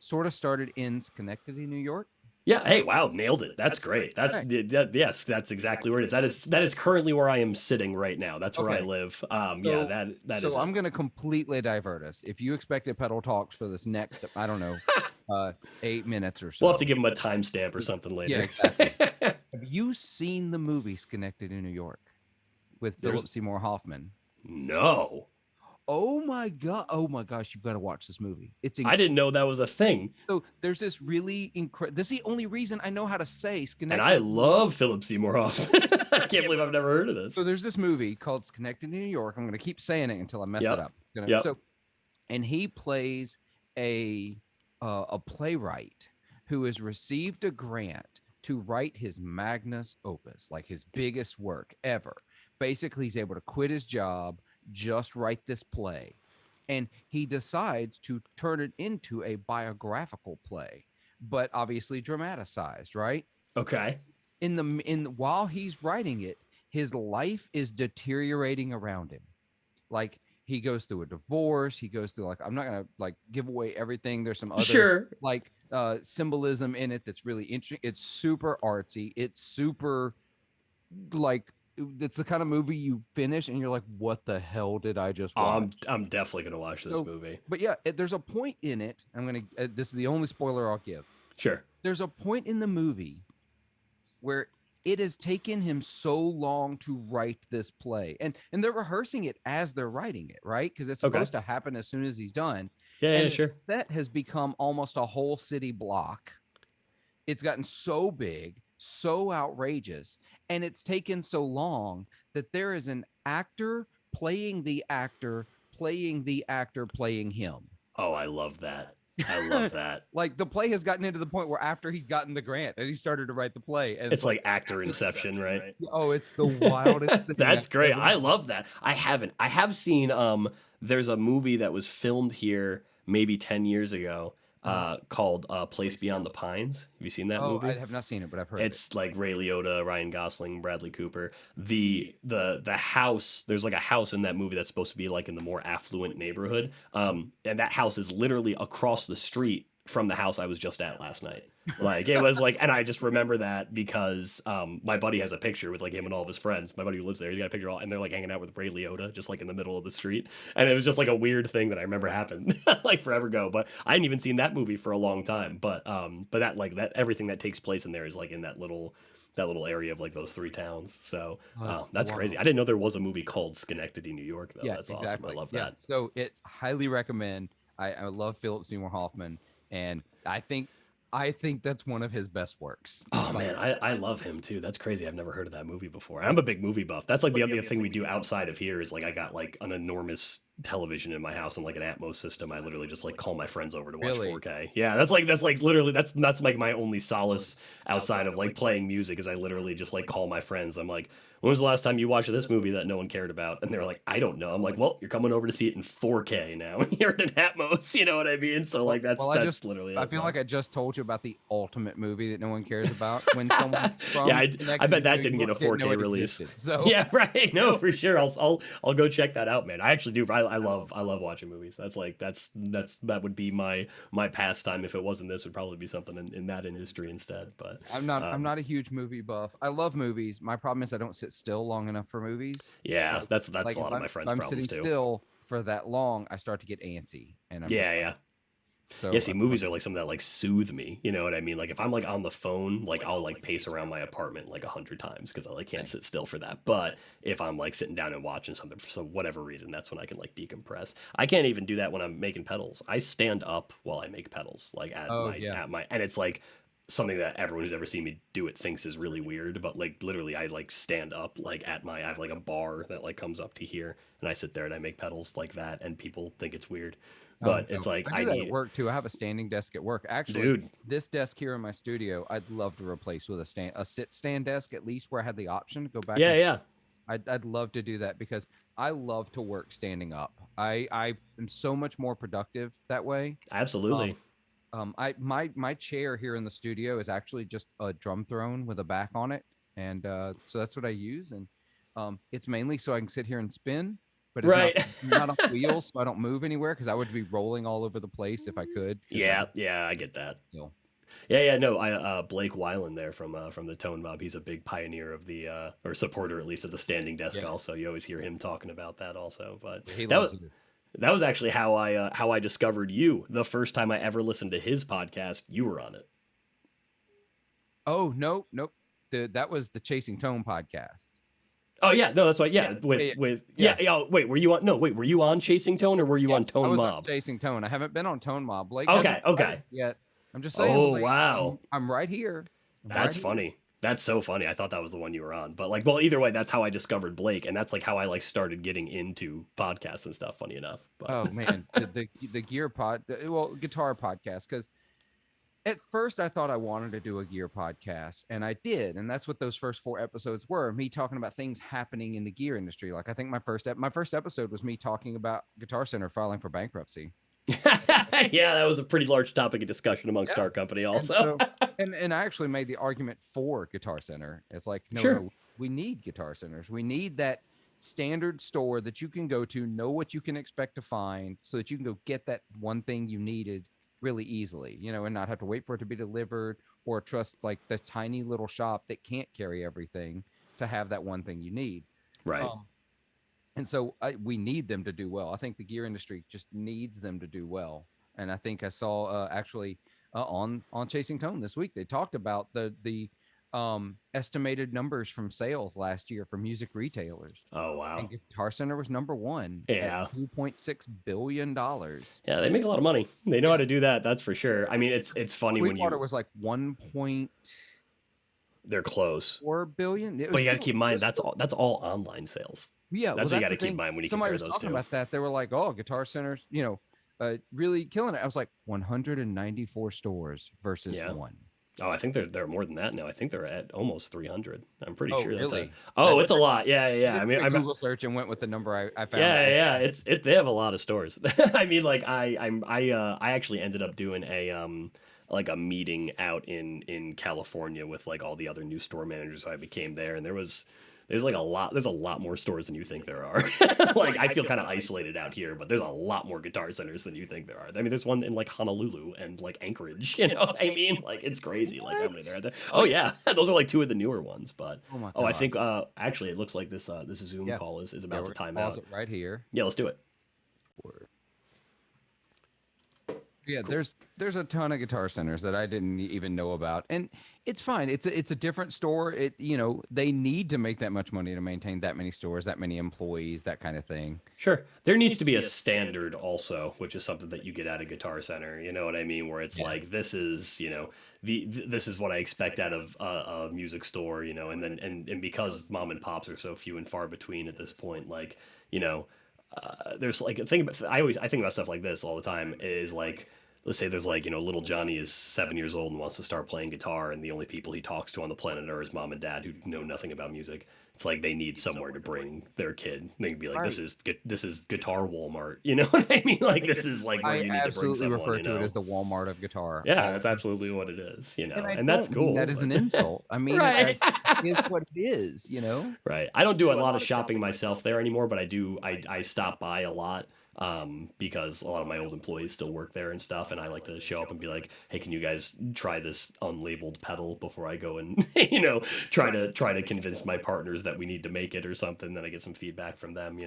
Speaker 2: Sort of started in Schenectady, New York.
Speaker 3: Yeah. Hey, wow, nailed it. That's great. Yes, that's exactly where it is. That is currently where I am sitting right now. That's where I live. That is.
Speaker 2: So I'm going to completely divert us. If you expected Pedal Talks for this next, I don't know, 8 minutes or so,
Speaker 3: we'll have to give them a timestamp or something later.
Speaker 2: Yeah, exactly. Have you seen the movie Schenectady, New York, with Philip Seymour Hoffman?
Speaker 3: No.
Speaker 2: Oh my gosh, you've got to watch this movie.
Speaker 3: I didn't know that was a thing.
Speaker 2: So there's this really incredible, this is the only reason I know how to say Schenectady.
Speaker 3: And I love Philip Seymour Hoffman. I can't believe I've never heard of this.
Speaker 2: So there's this movie called Schenectady, New York. I'm going to keep saying it until I mess it up. So, and he plays a playwright who has received a grant to write his magnus opus, like his biggest work ever. Basically, he's able to quit his job, just write this play, and he decides to turn it into a biographical play, but obviously dramatized, right?
Speaker 3: Okay.
Speaker 2: While he's writing it, his life is deteriorating around him. Like he goes through a divorce, he goes through, like, I'm not gonna like give away everything. There's some other like symbolism in it that's really interesting. It's super artsy. It's super like, it's the kind of movie you finish and you're like, what the hell did I just watch?
Speaker 3: I'm definitely going to watch this movie.
Speaker 2: But yeah, there's a point in it. This is the only spoiler I'll give.
Speaker 3: Sure.
Speaker 2: There's a point in the movie where it has taken him so long to write this play. And they're rehearsing it as they're writing it, right? Because it's supposed to happen as soon as he's done.
Speaker 3: Yeah, sure.
Speaker 2: That has become almost a whole city block. It's gotten so big, so outrageous, and it's taken so long that there is an actor playing the actor playing the actor playing him.
Speaker 3: Oh, I love that. I love that.
Speaker 2: Like the play has gotten into the point where after he's gotten the grant and he started to write the play, and
Speaker 3: it's like actor inception, right?
Speaker 2: Oh, it's the wildest thing.
Speaker 3: That's great. I love that. I have seen there's a movie that was filmed here maybe 10 years ago called Place Beyond the Pines. Have you seen that movie?
Speaker 2: I have not seen it, but I've heard
Speaker 3: it's like Ray Liotta, Ryan Gosling, Bradley Cooper. The house, there's like a house in that movie that's supposed to be like in the more affluent neighborhood. And that house is literally across the street from the house I was just at last night. Like it was like, and I just remember that because my buddy has a picture with like him and all of his friends. My buddy who lives there, he got a picture all, and they're like hanging out with Ray Liotta, just like in the middle of the street. And it was just like a weird thing that I remember happened like forever ago. But I hadn't even seen that movie for a long time. But that like that everything that takes place in there is like in that little area of like those three towns. So that's crazy. I didn't know there was a movie called Schenectady, New York, though.
Speaker 2: Yeah,
Speaker 3: That's
Speaker 2: exactly.
Speaker 3: awesome. I love
Speaker 2: Yeah.
Speaker 3: that.
Speaker 2: So it highly recommend. I love Philip Seymour Hoffman, and I think that's one of his best works.
Speaker 3: Oh man, I love him too. That's crazy. I've never heard of that movie before. I'm a big movie buff. That's like the other thing we do outside of here is like I got like an enormous television in my house and like an Atmos system. I literally just like call my friends over to watch
Speaker 2: Really?
Speaker 3: 4K. Yeah, that's like literally that's like my only solace outside of like playing music is I literally just like call my friends. I'm like, when was the last time you watched this movie that no one cared about? And they're like, I don't know. I'm like, well, you're coming over to see it in 4K now, and you're in Atmos. You know what I mean? So like that's literally.
Speaker 2: I feel like I just told you about the ultimate movie that no one cares about. When someone from
Speaker 3: yeah, I
Speaker 2: Schenectady,
Speaker 3: bet that
Speaker 2: New
Speaker 3: didn't get a
Speaker 2: York know
Speaker 3: 4K
Speaker 2: it
Speaker 3: release.
Speaker 2: existed. So
Speaker 3: Yeah, right. No, for sure. I'll go check that out, man. I actually do. I love watching movies. That's like that would be my pastime. If it wasn't this, would probably be something in that industry instead. But
Speaker 2: I'm not a huge movie buff. I love movies. My problem is I don't sit still long enough for movies.
Speaker 3: yeah,
Speaker 2: Like-
Speaker 3: that's
Speaker 2: like
Speaker 3: a lot of my friends'
Speaker 2: I'm
Speaker 3: problems
Speaker 2: sitting
Speaker 3: too.
Speaker 2: still for that long, I start to get antsy, and I'm
Speaker 3: Yeah.
Speaker 2: So
Speaker 3: Yeah, see, movies are like something that like soothe me. You know what I mean? Like if I'm like on the phone, like I'll like pace around my apartment like 100 times because I like can't sit still for that. But if I'm like sitting down and watching something for some whatever reason, that's when I can like decompress. I can't even do that when I'm making pedals. I stand up while I make pedals, like at my and it's like something that everyone who's ever seen me do it thinks is really weird, but like literally I like stand up like I have like a bar that like comes up to here and I sit there and I make pedals like that and people think it's weird. But it's like
Speaker 2: I do that at work too. I have a standing desk at work. Actually,
Speaker 3: dude,
Speaker 2: this desk here in my studio, I'd love to replace with a sit stand desk, at least where I had the option to go back.
Speaker 3: Yeah.
Speaker 2: I'd love to do that because I love to work standing up. I am so much more productive that way.
Speaker 3: Absolutely.
Speaker 2: My chair here in the studio is actually just a drum throne with a back on it, and so that's what I use. And it's mainly so I can sit here and spin. But it's not on wheels, so I don't move anywhere because I would be rolling all over the place if I could.
Speaker 3: Yeah, I get that.
Speaker 2: Still.
Speaker 3: Yeah, no, Blake Weiland there from the Tone Mob, he's a big pioneer of the or supporter at least of the standing desk.
Speaker 2: Yeah.
Speaker 3: Also, you always hear him talking about that also. But
Speaker 2: Yeah,
Speaker 3: that was actually how I discovered you. The first time I ever listened to his podcast, you were on it.
Speaker 2: Oh nope. That was the Chasing Tone podcast.
Speaker 3: Oh yeah, no, that's right. Yeah, wait, were you on? No, wait, were you on Chasing Tone or were you on Tone
Speaker 2: I was
Speaker 3: Mob?
Speaker 2: on Chasing Tone. I haven't been on Tone Mob. Blake
Speaker 3: Okay.
Speaker 2: Yet. I'm just saying.
Speaker 3: Oh
Speaker 2: Blake,
Speaker 3: wow,
Speaker 2: I'm right here.
Speaker 3: That's funny. That's so funny. I thought that was the one you were on, but like, well, either way, that's how I discovered Blake, and that's like how I like started getting into podcasts and stuff. Funny enough. But.
Speaker 2: Oh man, the gear guitar podcast, because at first I thought I wanted to do a gear podcast, and I did, and that's what those first 4 episodes were, me talking about things happening in the gear industry. Like I think my first episode was me talking about Guitar Center filing for bankruptcy.
Speaker 3: Yeah, that was a pretty large topic of discussion amongst our company also.
Speaker 2: And I actually made the argument for Guitar Center. It's like, no, we need Guitar Centers. We need that standard store that you can go to, know what you can expect to find, so that you can go get that one thing you needed really easily, and not have to wait for it to be delivered or trust like this tiny little shop that can't carry everything to have that one thing you need.
Speaker 3: Right.
Speaker 2: And so we need them to do well. I think the gear industry just needs them to do well. And I think I saw actually on Chasing Tone this week, they talked about the estimated numbers from sales last year for music retailers.
Speaker 3: Oh wow!
Speaker 2: And Guitar Center was number 1.
Speaker 3: Yeah,
Speaker 2: at $2.6 billion.
Speaker 3: Yeah, they make a lot of money. They know how to do that. That's for sure. I mean, it's funny when
Speaker 2: Sweetwater was like 1.
Speaker 3: They're close.
Speaker 2: 4 billion.
Speaker 3: But you got to keep in mind that's all online sales.
Speaker 2: Yeah,
Speaker 3: that's what you got to keep in mind when you compare those two.
Speaker 2: Somebody was talking about that. They were like, "Oh, Guitar Center's, really killing it." I was like, 194 stores versus 1.
Speaker 3: Oh, I think they're more than that now. I think they're at almost 300. I'm pretty sure.
Speaker 2: Really?
Speaker 3: It's a lot. Yeah. I mean, I
Speaker 2: Google search and went with the number I found.
Speaker 3: Yeah. They have a lot of stores. I mean, like I actually ended up doing a meeting out in California with like all the other new store managers. So I became there, and there was there's like there's a lot more stores than you think there are. Like I feel kind of isolated out here, but there's a lot more Guitar Centers than you think there are. I mean, there's one in like Honolulu and like Anchorage, you know what I mean? Like it's crazy like how many there are there. Oh yeah, those are like two of the newer ones, but I think actually it looks like this Zoom call is about to time out.
Speaker 2: Pause it right here.
Speaker 3: Yeah, let's do it.
Speaker 2: Yeah, cool. There's a ton of Guitar Centers that I didn't even know about, and it's fine. It's a different store. They need to make that much money to maintain that many stores, that many employees, that kind of thing.
Speaker 3: Sure, there needs to be a standard also, which is something that you get at a Guitar Center. You know what I mean? Where it's like this is this is what I expect out of a music store. And then and because mom and pops are so few and far between at this point, like there's like a thing about I think about stuff like this all the time is like, let's say there's like, little Johnny is 7 years old and wants to start playing guitar, and the only people he talks to on the planet are his mom and dad who know nothing about music. It's like they need somewhere to bring their kid. They can be like, this is Guitar Walmart. You know what I mean? Like this is like where you need to bring someone. I absolutely refer
Speaker 2: to it as the Walmart of guitar.
Speaker 3: Yeah, that's absolutely what it is. And that's cool.
Speaker 2: That is an insult. I mean,
Speaker 3: right.
Speaker 2: It's what it is.
Speaker 3: Right. I don't do a lot of shopping myself there anymore, but I do. I stop by a lot. Because a lot of my old employees still work there and stuff, and I like to show up and be like, hey, can you guys try this unlabeled pedal before I go and try to convince my partners that we need to make it or something. Then I get some feedback from them,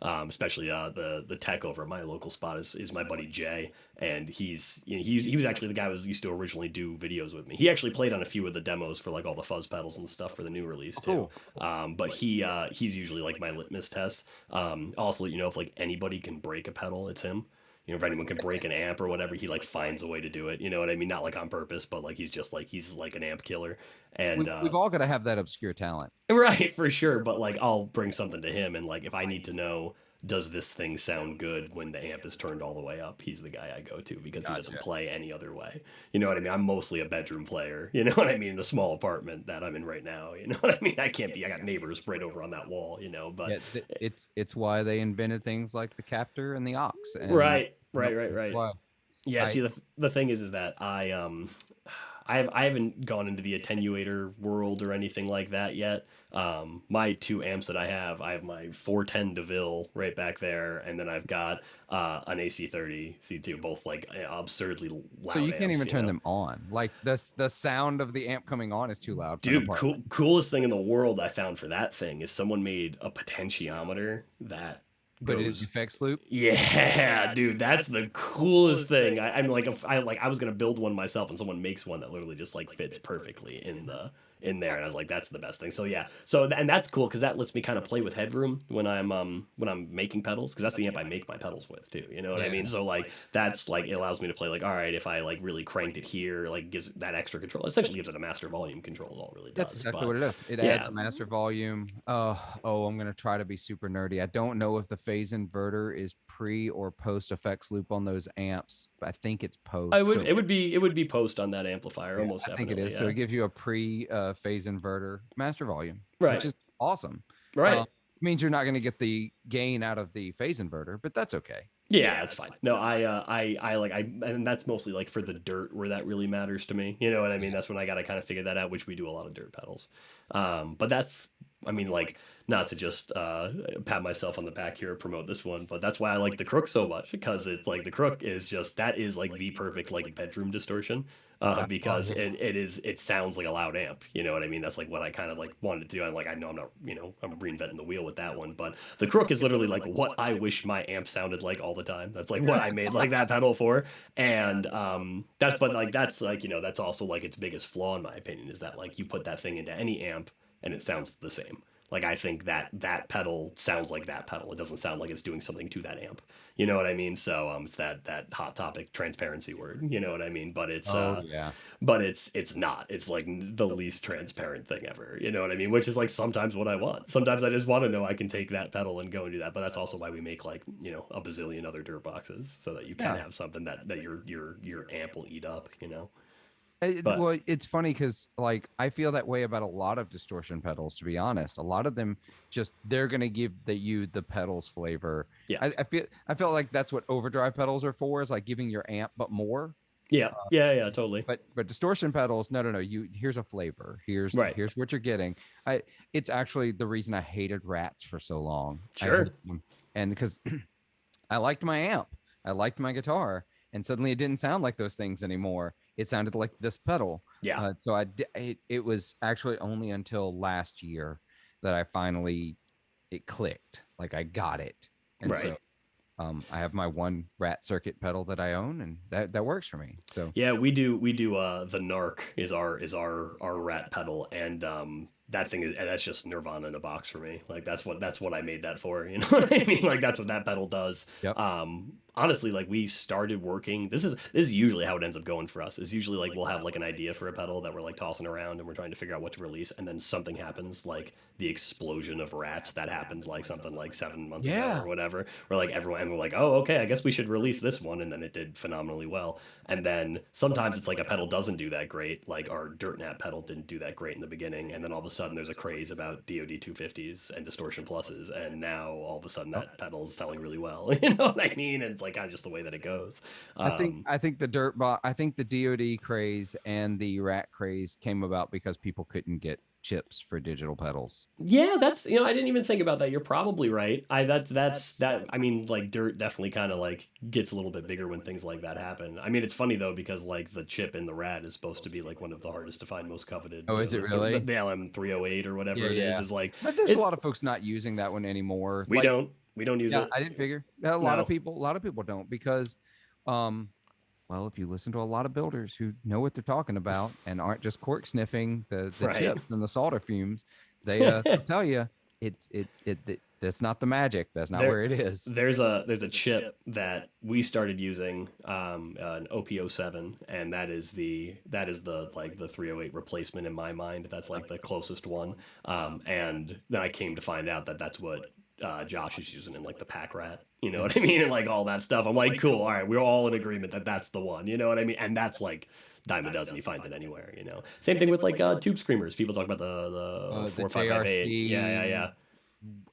Speaker 3: especially the tech over at my local spot is my buddy Jay, and he was actually the guy who used to originally do videos with me. He actually played on a few of the demos for like all the fuzz pedals and stuff for the new release too. Cool. But he's usually like my litmus test. Also, if like anybody can break a pedal, it's him. If anyone can break an amp or whatever, he like finds a way to do it. You know what I mean? Not like on purpose, but like he's like an amp killer. And
Speaker 2: we've all got to have that obscure talent,
Speaker 3: right? For sure. But like I'll bring something to him, and like if I need to know, does this thing sound good when the amp is turned all the way up, he's the guy I go to, because he doesn't play any other way. You know what I mean? I'm mostly a bedroom player. You know what I mean? In a small apartment that I'm in right now. You know what I mean? I got neighbors right over on that wall. But
Speaker 2: it's why they invented things like the captor and the aux. And
Speaker 3: right.
Speaker 2: Wow.
Speaker 3: Yeah. See, the thing is that I haven't gone into the attenuator world or anything like that yet. My two amps that I have my 410 DeVille right back there, and then I've got an AC30 C2, both like absurdly loud.
Speaker 2: So you can't even turn them on. Like the sound of the amp coming on is too loud.
Speaker 3: Dude, coolest thing in the world I found for that thing is someone made a potentiometer that.
Speaker 2: But it is effects loop.
Speaker 3: Yeah, dude, that's the coolest thing. I'm like, I was gonna build one myself, and someone makes one that literally just like fits perfectly in there, and I was like, that's the best thing. So yeah, and that's cool because that lets me kind of play with headroom when I'm making pedals, because that's the amp I make my pedals with too. You know what I mean? So like that's like, it allows me to play like, all right, if I like really cranked it here, like gives that extra control. Essentially gives it a master volume control. Is all it really does.
Speaker 2: That's exactly what it is. It adds a master volume. I'm gonna try to be super nerdy. I don't know if the phase inverter is pre or post effects loop on those amps, but I think it's post.
Speaker 3: It would be post on that amplifier, almost definitely.
Speaker 2: I think it is. So it gives you a pre phase inverter master volume,
Speaker 3: right,
Speaker 2: which is awesome.
Speaker 3: Right.
Speaker 2: Means you're not going to get the gain out of the phase inverter, but that's okay.
Speaker 3: Yeah, that's fine. No, and that's mostly like for the dirt where that really matters to me. You know what I mean? That's when I got to kind of figure that out, which we do a lot of dirt pedals. But that's, like, not to just pat myself on the back here and promote this one, but that's why I like the Crook so much, because it's like the Crook is just, that is like the perfect like bedroom distortion. Because it sounds like a loud amp. You know what I mean? That's like what I kind of like wanted to do. I'm like, I know I'm not, I'm reinventing the wheel with that one, but the Crook is literally like what I wish my amp sounded like all the time. That's like what I made like that pedal for. And that's that's also like its biggest flaw in my opinion, is that like you put that thing into any amp and it sounds the same. Like, I think that pedal sounds like that pedal. It doesn't sound like it's doing something to that amp. You know what I mean? So it's that hot topic transparency word. You know what I mean? But it's but it's not. It's like the least transparent thing ever. You know what I mean? Which is like sometimes what I want. Sometimes I just want to know I can take that pedal and go and do that. But that's also why we make like a bazillion other dirt boxes, so that you can have something that your amp will eat up.
Speaker 2: Well, it's funny because like I feel that way about a lot of distortion pedals, to be honest. A lot of them they're gonna give you the pedals flavor.
Speaker 3: Yeah.
Speaker 2: I feel like that's what overdrive pedals are for, is like giving your amp but more.
Speaker 3: Yeah, totally.
Speaker 2: But distortion pedals, no. Here's a flavor. Here's what you're getting. It's actually the reason I hated Rats for so long.
Speaker 3: Sure.
Speaker 2: And because I liked my amp, I liked my guitar, and suddenly it didn't sound like those things anymore. It sounded like this pedal.
Speaker 3: Yeah.
Speaker 2: So it was actually only until last year that I finally it clicked. Like I got it. And so I have my one Rat circuit pedal that I own, and that works for me. So
Speaker 3: yeah, we do the Narc is our Rat pedal, and that thing is, and that's just Nirvana in a box for me. Like that's what I made that for. You know what I mean? Like that's what that pedal does.
Speaker 2: Yep.
Speaker 3: Honestly, like we started working. This is usually how it ends up going for us. Is usually like we'll have like an idea for a pedal that we're like tossing around and we're trying to figure out what to release, and then something happens, like the explosion of Rats that happened like something like 7 months ago or whatever. Where like everyone, and we're like, oh okay, I guess we should release this one, and then it did phenomenally well. And then sometimes it's like a pedal doesn't do that great, like our Dirt Nat pedal didn't do that great in the beginning, and then all of a sudden there's a craze about DoD 250s and distortion pluses, and now all of a sudden that pedal's selling really well. You know what I mean? And it's like kind of just the way that it goes.
Speaker 2: I think the DoD craze and the Rat craze came about because people couldn't get chips for digital pedals.
Speaker 3: Yeah, that's, you know, I didn't even think about that. You're probably right. I mean, like Dirt definitely kind of like gets a little bit bigger when things like that happen. I mean, it's funny though, because like the chip in the Rat is supposed to be like one of the hardest to find, most coveted.
Speaker 2: Oh, is it really?
Speaker 3: The LM308 or whatever it is like.
Speaker 2: But there's a lot of folks not using that one anymore.
Speaker 3: We don't use it.
Speaker 2: I didn't figure. A lot of people don't, because well, if you listen to a lot of builders who know what they're talking about and aren't just cork sniffing the chips and the solder fumes, they tell you that's not the magic. That's not where it is.
Speaker 3: There's a chip that we started using, an OP07, and that is the like the 308 replacement in my mind. That's like the closest one. And then I came to find out that that's what Josh is using in like the Pack Rat, you know what I mean, and like all that stuff. I'm like, cool, all right, we're all in agreement that that's the one, you know what I mean? And that's like dime a dozen, you find it anywhere, you know. Same thing with like tube screamers. People talk about the 4558. Yeah.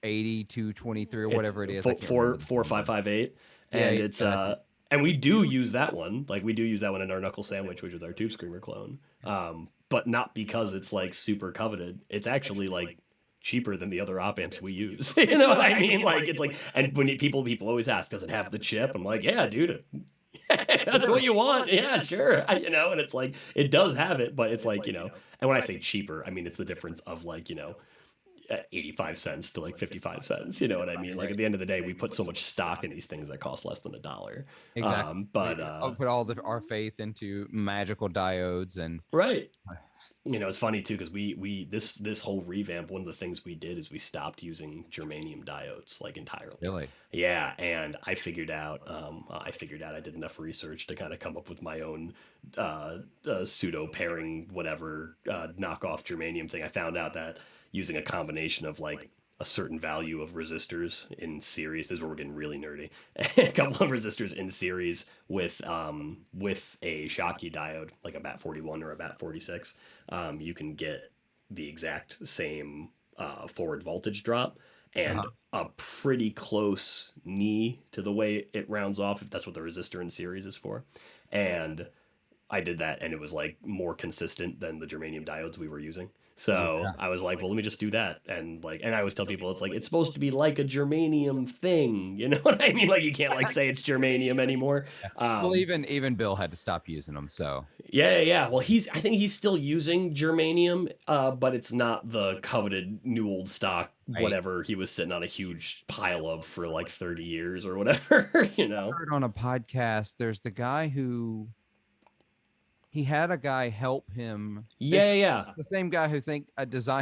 Speaker 2: 8223 or whatever it is.
Speaker 3: 4558, and it's and we do use that one. Like we do use that one in our Knuckle Sandwich, which is our tube screamer clone. But not because it's like super coveted. It's actually like cheaper than the other op amps we use. You know what I mean? Like it's like, and when people always ask, does it have the chip? I'm like, yeah, dude, that's what you want. Yeah, sure. You know, and it's like, it does have it, but it's like, you know, and when I say cheaper, I mean, it's the difference of like, you know, 85 cents to like 55 cents. You know what I mean? Like at the end of the day, we put so much stock in these things that cost less than $1.
Speaker 2: Exactly.
Speaker 3: But
Speaker 2: I'll put all our faith into magical diodes and
Speaker 3: right. You know, it's funny too, because we this whole revamp, one of the things we did is we stopped using germanium diodes like entirely.
Speaker 2: Really?
Speaker 3: Yeah, and I figured out I did enough research to kind of come up with my own pseudo pairing whatever knockoff germanium thing. I found out that using a combination of like a certain value of resistors in series, this is where we're getting really nerdy, a couple of resistors in series with a Schottky diode, like a BAT 41 or a BAT 46, you can get the exact same forward voltage drop and a pretty close knee to the way it rounds off, if that's what the resistor in series is for. And I did that, and it was like more consistent than the germanium diodes we were using. So I was like, well, let me just do that. And like, and I always tell people, it's like, it's supposed to be like a germanium thing. You know what I mean? Like, you can't like say it's germanium anymore.
Speaker 2: Well, even Bill had to stop using them. So
Speaker 3: yeah. Well, I think he's still using germanium, but it's not the coveted new old stock, whatever he was sitting on a huge pile of for like 30 years or whatever, you know.
Speaker 2: I heard on a podcast, there's the guy who, he had a guy help him.
Speaker 3: Yeah.
Speaker 2: The same guy who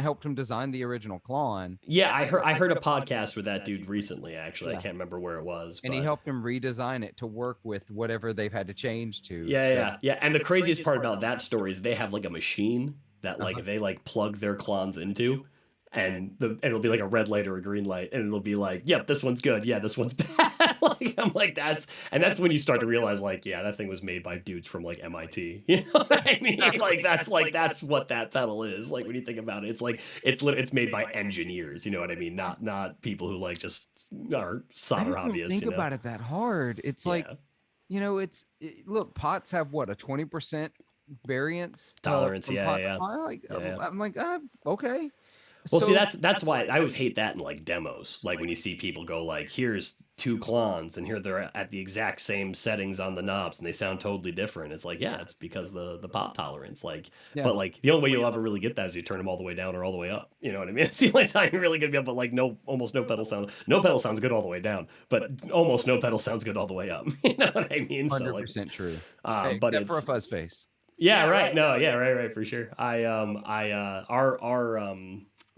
Speaker 2: helped him design the original Klon.
Speaker 3: Yeah, I heard a podcast with that dude recently, actually. I can't remember where it was.
Speaker 2: And he helped him redesign it to work with whatever they've had to change to.
Speaker 3: Yeah. And the craziest part about that story is they have like a machine that like they like plug their Klons into, and it'll be like a red light or a green light, and it'll be like, yep, this one's good. Yeah, this one's bad. Like, I'm like, that's when you start to realize, like, yeah, that thing was made by dudes from like MIT. You know what I mean? Like that's what that pedal is. Like when you think about it, it's like it's made by engineers. You know what I mean? Not people who like just are solder hobbyists.
Speaker 2: Think about it that hard. It's like look, pots have what, a 20% variance
Speaker 3: Tolerance,
Speaker 2: from
Speaker 3: yeah,
Speaker 2: pot to
Speaker 3: yeah,
Speaker 2: pot. Like
Speaker 3: yeah, yeah.
Speaker 2: I'm like, okay.
Speaker 3: Well, see,
Speaker 2: So
Speaker 3: that's why I always hate that in like demos. Like when you see people go like, "Here's two clones, and here they're at the exact same settings on the knobs, and they sound totally different." It's like, yeah, it's because the pot tolerance. Like,
Speaker 2: yeah,
Speaker 3: but like the only way you'll ever really get that is you turn them all the way down or all the way up. You know what I mean? It's the only time you're really gonna be able to like almost no pedal sound. No pedal sounds good all the way down, but almost no pedal sounds good all the way up. You know what I mean? So like,
Speaker 2: 100% true.
Speaker 3: but
Speaker 2: Except for a
Speaker 3: it's
Speaker 2: fuzz face.
Speaker 3: yeah, right. No, yeah, right, for sure. Our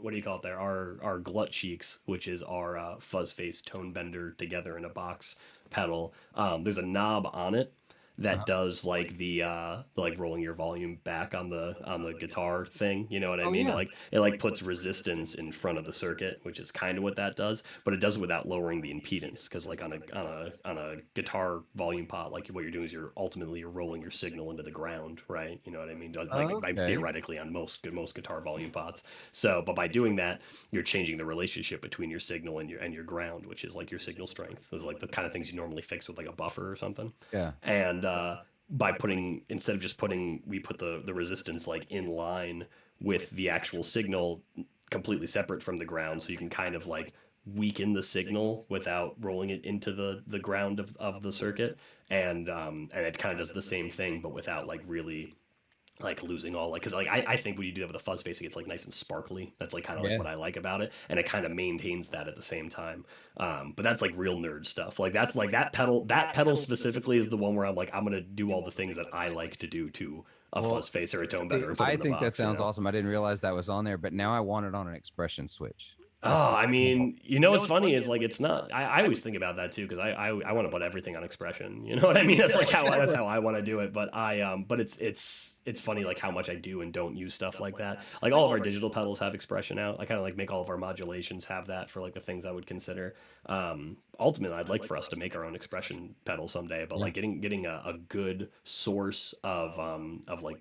Speaker 3: what do you call it there? Our glut cheeks, which is our fuzz face tone bender together in a box pedal. There's a knob on it that does like the like rolling your volume back on the guitar thing. You know what I
Speaker 2: Oh
Speaker 3: mean?
Speaker 2: yeah.
Speaker 3: It puts resistance in front of the circuit, which is kind of what that does, but it does it without lowering the impedance. Because like on a guitar volume pot, like what you're doing is you're rolling your signal into the ground, right? You know what I mean? Like
Speaker 2: Okay.
Speaker 3: theoretically on most guitar volume pots. So, but by doing that, you're changing the relationship between your signal and your ground, which is like your signal strength. Those like the kind of things you normally fix with like a buffer or something.
Speaker 2: Yeah.
Speaker 3: And by putting instead of just putting we put the resistance like in line with the actual signal completely separate from the ground, so you can kind of like weaken the signal without rolling it into the ground of the circuit. And it kind of does the same thing but without like really like losing all like because like I think when you do that with a fuzz face it gets like nice and sparkly. That's like kind of like
Speaker 2: Yeah.
Speaker 3: what I like about it, and it kind of maintains that at the same time. But that's like real nerd stuff. Like that's like that pedal specifically is the one where I'm like I'm gonna do all the things that I like to do to a
Speaker 2: Well,
Speaker 3: fuzz face or a tone better and put it
Speaker 2: I
Speaker 3: in the
Speaker 2: think that
Speaker 3: box, you
Speaker 2: sounds
Speaker 3: know?
Speaker 2: awesome. I didn't realize that was on there, but now I want it on an expression switch.
Speaker 3: Oh, I mean, you know what's funny is like it's not. I always think about that too because I want to put everything on expression. You know what I mean? That's like that's how I want to do it. But but it's funny like how much I do and don't use stuff like that. Like all of our digital pedals have expression out. I kind of like make all of our modulations have that for like the things I would consider. Ultimately, I'd like for us to make our own expression pedal someday. But
Speaker 2: Yeah.
Speaker 3: like getting a good source of like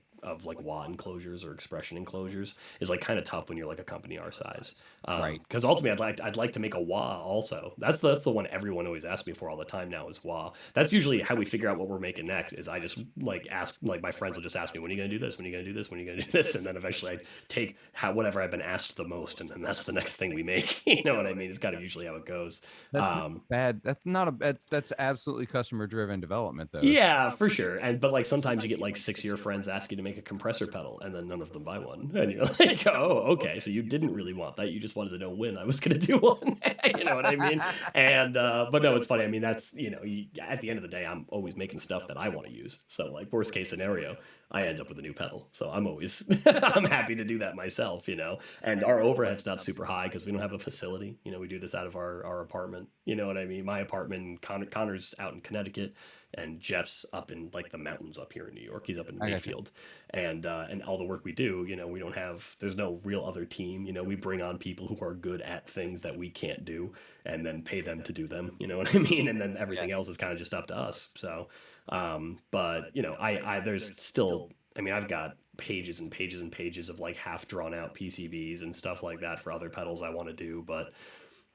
Speaker 3: wah enclosures or expression enclosures is like kind of tough when you're like a company our size.
Speaker 2: Right.
Speaker 3: Because ultimately, I'd like to make a wah also. That's the one everyone always asks me for all the time now is wah. That's usually how we figure out what we're making next. Is I just like ask like my friends will just ask me when are you gonna do this? When are you gonna do this? When are you gonna do this? And then eventually I take whatever I've been asked the most, and then that's the next thing we make. You know what I mean? It's kind of usually how it goes.
Speaker 2: That's not bad. That's not a that's absolutely customer driven development though.
Speaker 3: Yeah, for sure. And but like sometimes you get like 6 of your friends ask you to make a compressor pedal, and then none of them buy one, and you're like, oh, okay, so you didn't really want that. You just wanted to know when I was going to do one. You know what I mean? And but no, it's funny. I mean, that's at the end of the day, I'm always making stuff that I want to use. So like worst case scenario, I end up with a new pedal. So I'm always I'm happy to do that myself. And our overhead's not super high because we don't have a facility. We do this out of our apartment. You know what I mean? My apartment, Connor's out in Connecticut, and Jeff's up in like the mountains up here in New York. He's up in Mayfield, and all the work we do, we don't have. There's no real other team. We bring on people who are good at things that we can't do, and then pay them to do them. You know what I mean? And then everything else is kind of just up to us. So, but I there's still. I mean, I've got pages and pages and pages of like half drawn out PCBs and stuff like that for other pedals I want to do, but.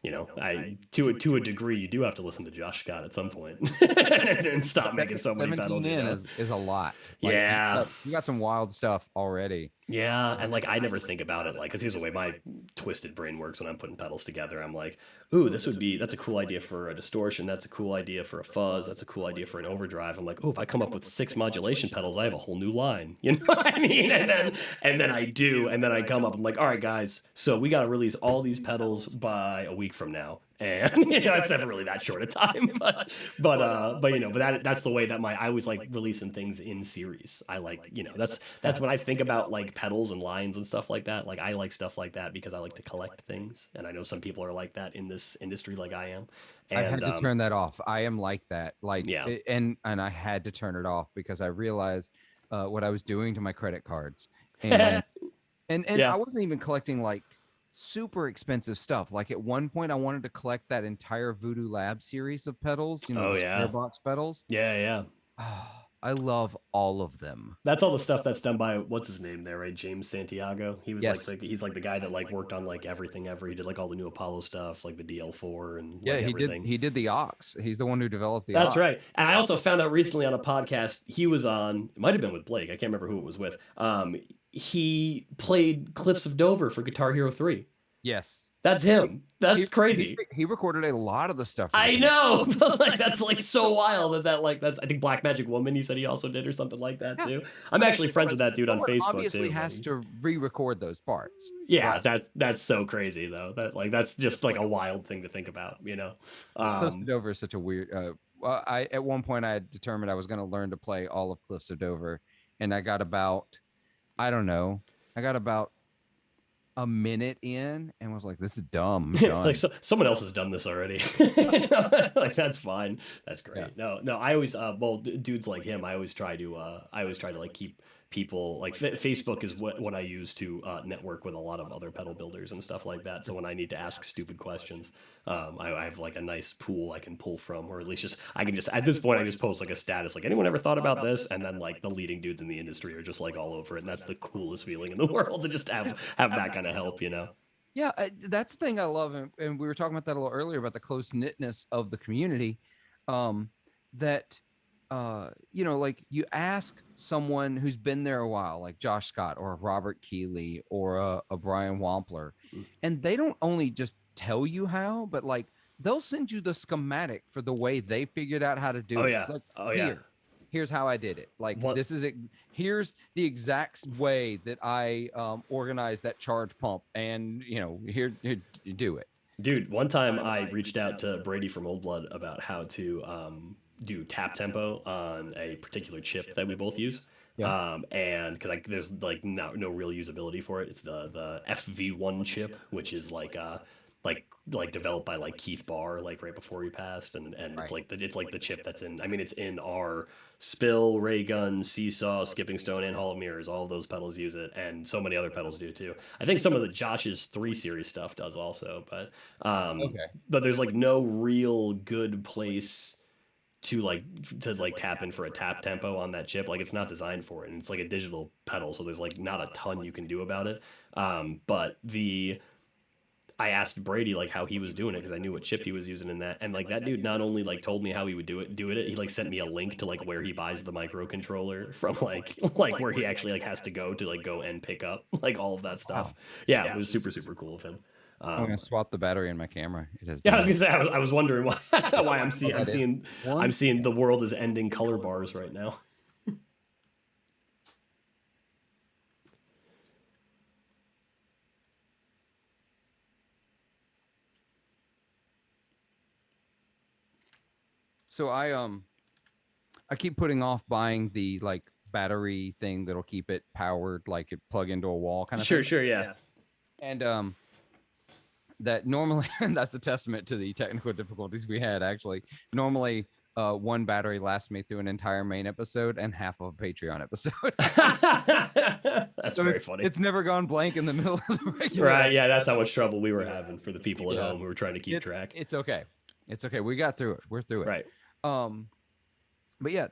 Speaker 3: I to a degree, you do have to listen to Josh Scott at some point and stop making so many pedals.
Speaker 2: 17 is a lot. Like,
Speaker 3: Yeah.
Speaker 2: you got some wild stuff already.
Speaker 3: Yeah, and like I never think about it like because here's the way my twisted brain works when I'm putting pedals together. I'm like, ooh, that's a cool idea for a distortion. That's a cool idea for a fuzz. That's a cool idea for an overdrive. I'm like, oh, if I come up with 6 modulation pedals, I have a whole new line. You know what I mean? And then I do, and then I come up. I'm like, all right, guys, so we got to release all these pedals by a week from now. And it's never really that short a time, but that's the way that I always like releasing things in series. I like that's when I think about like pedals and lines and stuff like that. Like I like stuff like that because I like to collect things, and I know some people are like that in this industry, like I am. And
Speaker 2: I had to turn that off. I am like that. Like,
Speaker 3: Yeah.
Speaker 2: and I had to turn it off because I realized what I was doing to my credit cards, and
Speaker 3: Yeah.
Speaker 2: I wasn't even collecting like super expensive stuff. Like at one point, I wanted to collect that entire Voodoo Lab series of pedals.
Speaker 3: Oh,
Speaker 2: the
Speaker 3: yeah.
Speaker 2: square box pedals.
Speaker 3: Yeah.
Speaker 2: I I love all of them.
Speaker 3: That's all the stuff that's done by what's his name there, right? James Santiago. He was
Speaker 2: Yes.
Speaker 3: he's like the guy that like worked on like everything ever. He did like all the new Apollo stuff, like the DL4 and
Speaker 2: Yeah,
Speaker 3: like
Speaker 2: he
Speaker 3: everything.
Speaker 2: did. He did the Ox. He's the one who developed the
Speaker 3: That's
Speaker 2: Ox.
Speaker 3: right. And I also found out recently on a podcast he was on. It might have been with Blake. I can't remember who it was with. He played Cliffs of Dover for Guitar Hero 3.
Speaker 2: Yes.
Speaker 3: That's him. That's crazy.
Speaker 2: He recorded a lot of the stuff.
Speaker 3: I know, but like that's like so wild that like that's I think Black Magic Woman he said he also did or something like that too. I'm actually friends with that dude on Facebook
Speaker 2: obviously
Speaker 3: too.
Speaker 2: Has to re-record those parts.
Speaker 3: Yeah, that's so crazy though. That's just like a wild thing to think about, you know.
Speaker 2: Cliffs of Dover is such a weird. Well, I at one point I had determined I was going to learn to play all of Cliffs of Dover, and I got about, I don't know, a minute in and was like, this is dumb.
Speaker 3: Like someone else has done this already. Like that's fine. That's great. Yeah. No, I always well dudes like him, I always try to like keep people like Facebook is what I use to network with a lot of other pedal builders and stuff like that. So when I need to ask stupid questions, I have like a nice pool I can pull from, or at least just I can just at this point I just post like a status like anyone ever thought about this, and then like the leading dudes in the industry are just like all over it, and that's the coolest feeling in the world to just have that kind of help, you know.
Speaker 2: Yeah, that's the thing I love, and we were talking about that a little earlier about the close knitness of the community. That you know, like you ask someone who's been there a while, like Josh Scott or Robert Keeley or a Brian Wampler, and they don't only just tell you how, but like they'll send you the schematic for the way they figured out how to do it.
Speaker 3: Yeah.
Speaker 2: Like, here's how I did it. Like this is it. Here's the exact way that I organized that charge pump, and you know, here you do it.
Speaker 3: Dude, one time I reached out to Brady from Old Blood about how to do tap tempo on a particular chip that we both use. Yeah. And because like there's like no real usability for it. It's the FV1 chip, which is like developed by like Keith Barr, like right before he passed, and right. it's like the chip that's in. I mean, it's in our Spill, Ray Gun, Seesaw, Skipping Stone, and Hall of Mirrors. All of those pedals use it, and so many other pedals do too. I think some of the Josh's 3 Series stuff does also, but but there's like no real good place to tap in for a tap tempo on that chip. Like it's not designed for it, and it's like a digital pedal, so there's like not a ton you can do about it. But I asked Brady like how he was doing it because I knew what chip he was using in that, and like that dude not only like told me how he would do it, he like sent me a link to like where he buys the microcontroller from, like where he actually like has to go and pick up like all of that stuff. Wow. Yeah, it was super cool of him.
Speaker 2: I'm gonna swap the battery in my camera. It has.
Speaker 3: Yeah, I was gonna say I was wondering why I'm seeing the world is ending color bars right now.
Speaker 2: So I keep putting off buying the like battery thing that'll keep it powered, like it plug into a wall kind of thing.
Speaker 3: Sure, yeah.
Speaker 2: And that normally that's the testament to the technical difficulties we had actually. Normally one battery lasts me through an entire main episode and half of a Patreon episode.
Speaker 3: That's so very funny.
Speaker 2: It's never gone blank in the middle of the regular
Speaker 3: right, yeah, that's how much trouble we were having for the people at home who were trying to keep track.
Speaker 2: It's okay. We got through it. We're through it.
Speaker 3: Right.
Speaker 2: But yeah,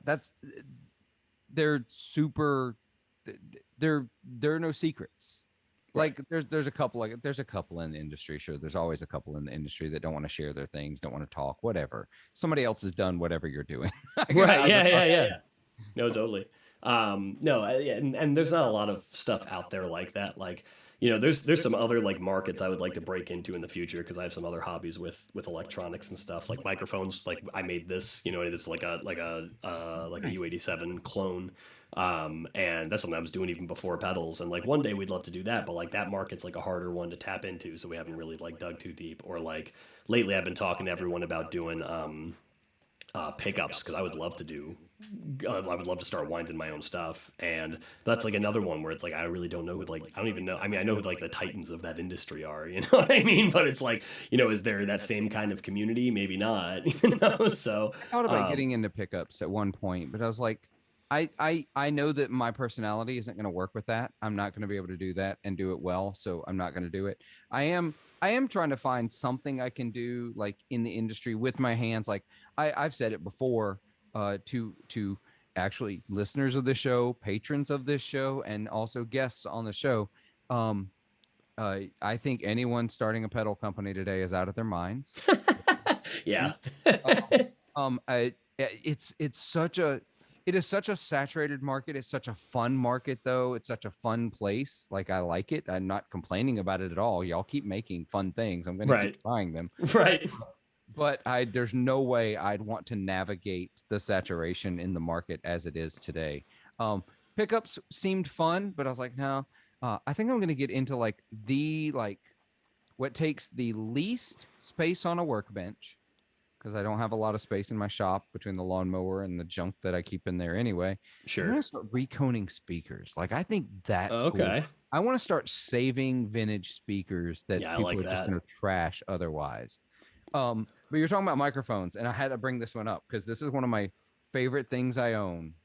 Speaker 2: they're super. There are no secrets. Right. Like there's a couple in the industry. Sure, there's always a couple in the industry that don't want to share their things, don't want to talk, whatever. Somebody else has done whatever you're doing.
Speaker 3: Right. Yeah. No, totally. No, and there's not a lot of stuff out there like that. Like, you know, there's some other like markets I would like to break into in the future because I have some other hobbies with electronics and stuff, like microphones. Like I made this, you know, it's like a U87 clone. And that's something I was doing even before pedals. And like one day we'd love to do that, but like that market's like a harder one to tap into, so we haven't really like dug too deep. Or like lately I've been talking to everyone about doing pickups because I would love to start winding my own stuff, and that's like another one where it's like I really don't know who, like I don't even know. I mean, I know who like the titans of that industry are, you know what I mean? But it's like, you know, is there that same kind of community? Maybe not, you know. So
Speaker 2: I thought about getting into pickups at one point, but I was like, I know that my personality isn't going to work with that. I'm not going to be able to do that and do it well, so I'm not going to do it. I am trying to find something I can do like in the industry with my hands. Like I've said it before, to actually listeners of the show, patrons of this show, and also guests on the show. I think anyone starting a pedal company today is out of their minds.
Speaker 3: Yeah.
Speaker 2: It's such a it is such a saturated market. It's such a fun market, though. It's such a fun place. Like, I like it. I'm not complaining about it at all. Y'all keep making fun things. I'm going to keep trying them.
Speaker 3: Right.
Speaker 2: But there's no way I'd want to navigate the saturation in the market as it is today. Pickups seemed fun, but I was like, no. I think I'm going to get into what takes the least space on a workbench, because I don't have a lot of space in my shop between the lawnmower and the junk that I keep in there anyway.
Speaker 3: Sure.
Speaker 2: I'm going to start reconing speakers. Like, I think that's
Speaker 3: okay.
Speaker 2: Cool. I want to start saving vintage speakers that people
Speaker 3: like
Speaker 2: are just going to trash otherwise. But you're talking about microphones, and I had to bring this one up because this is one of my favorite things I own.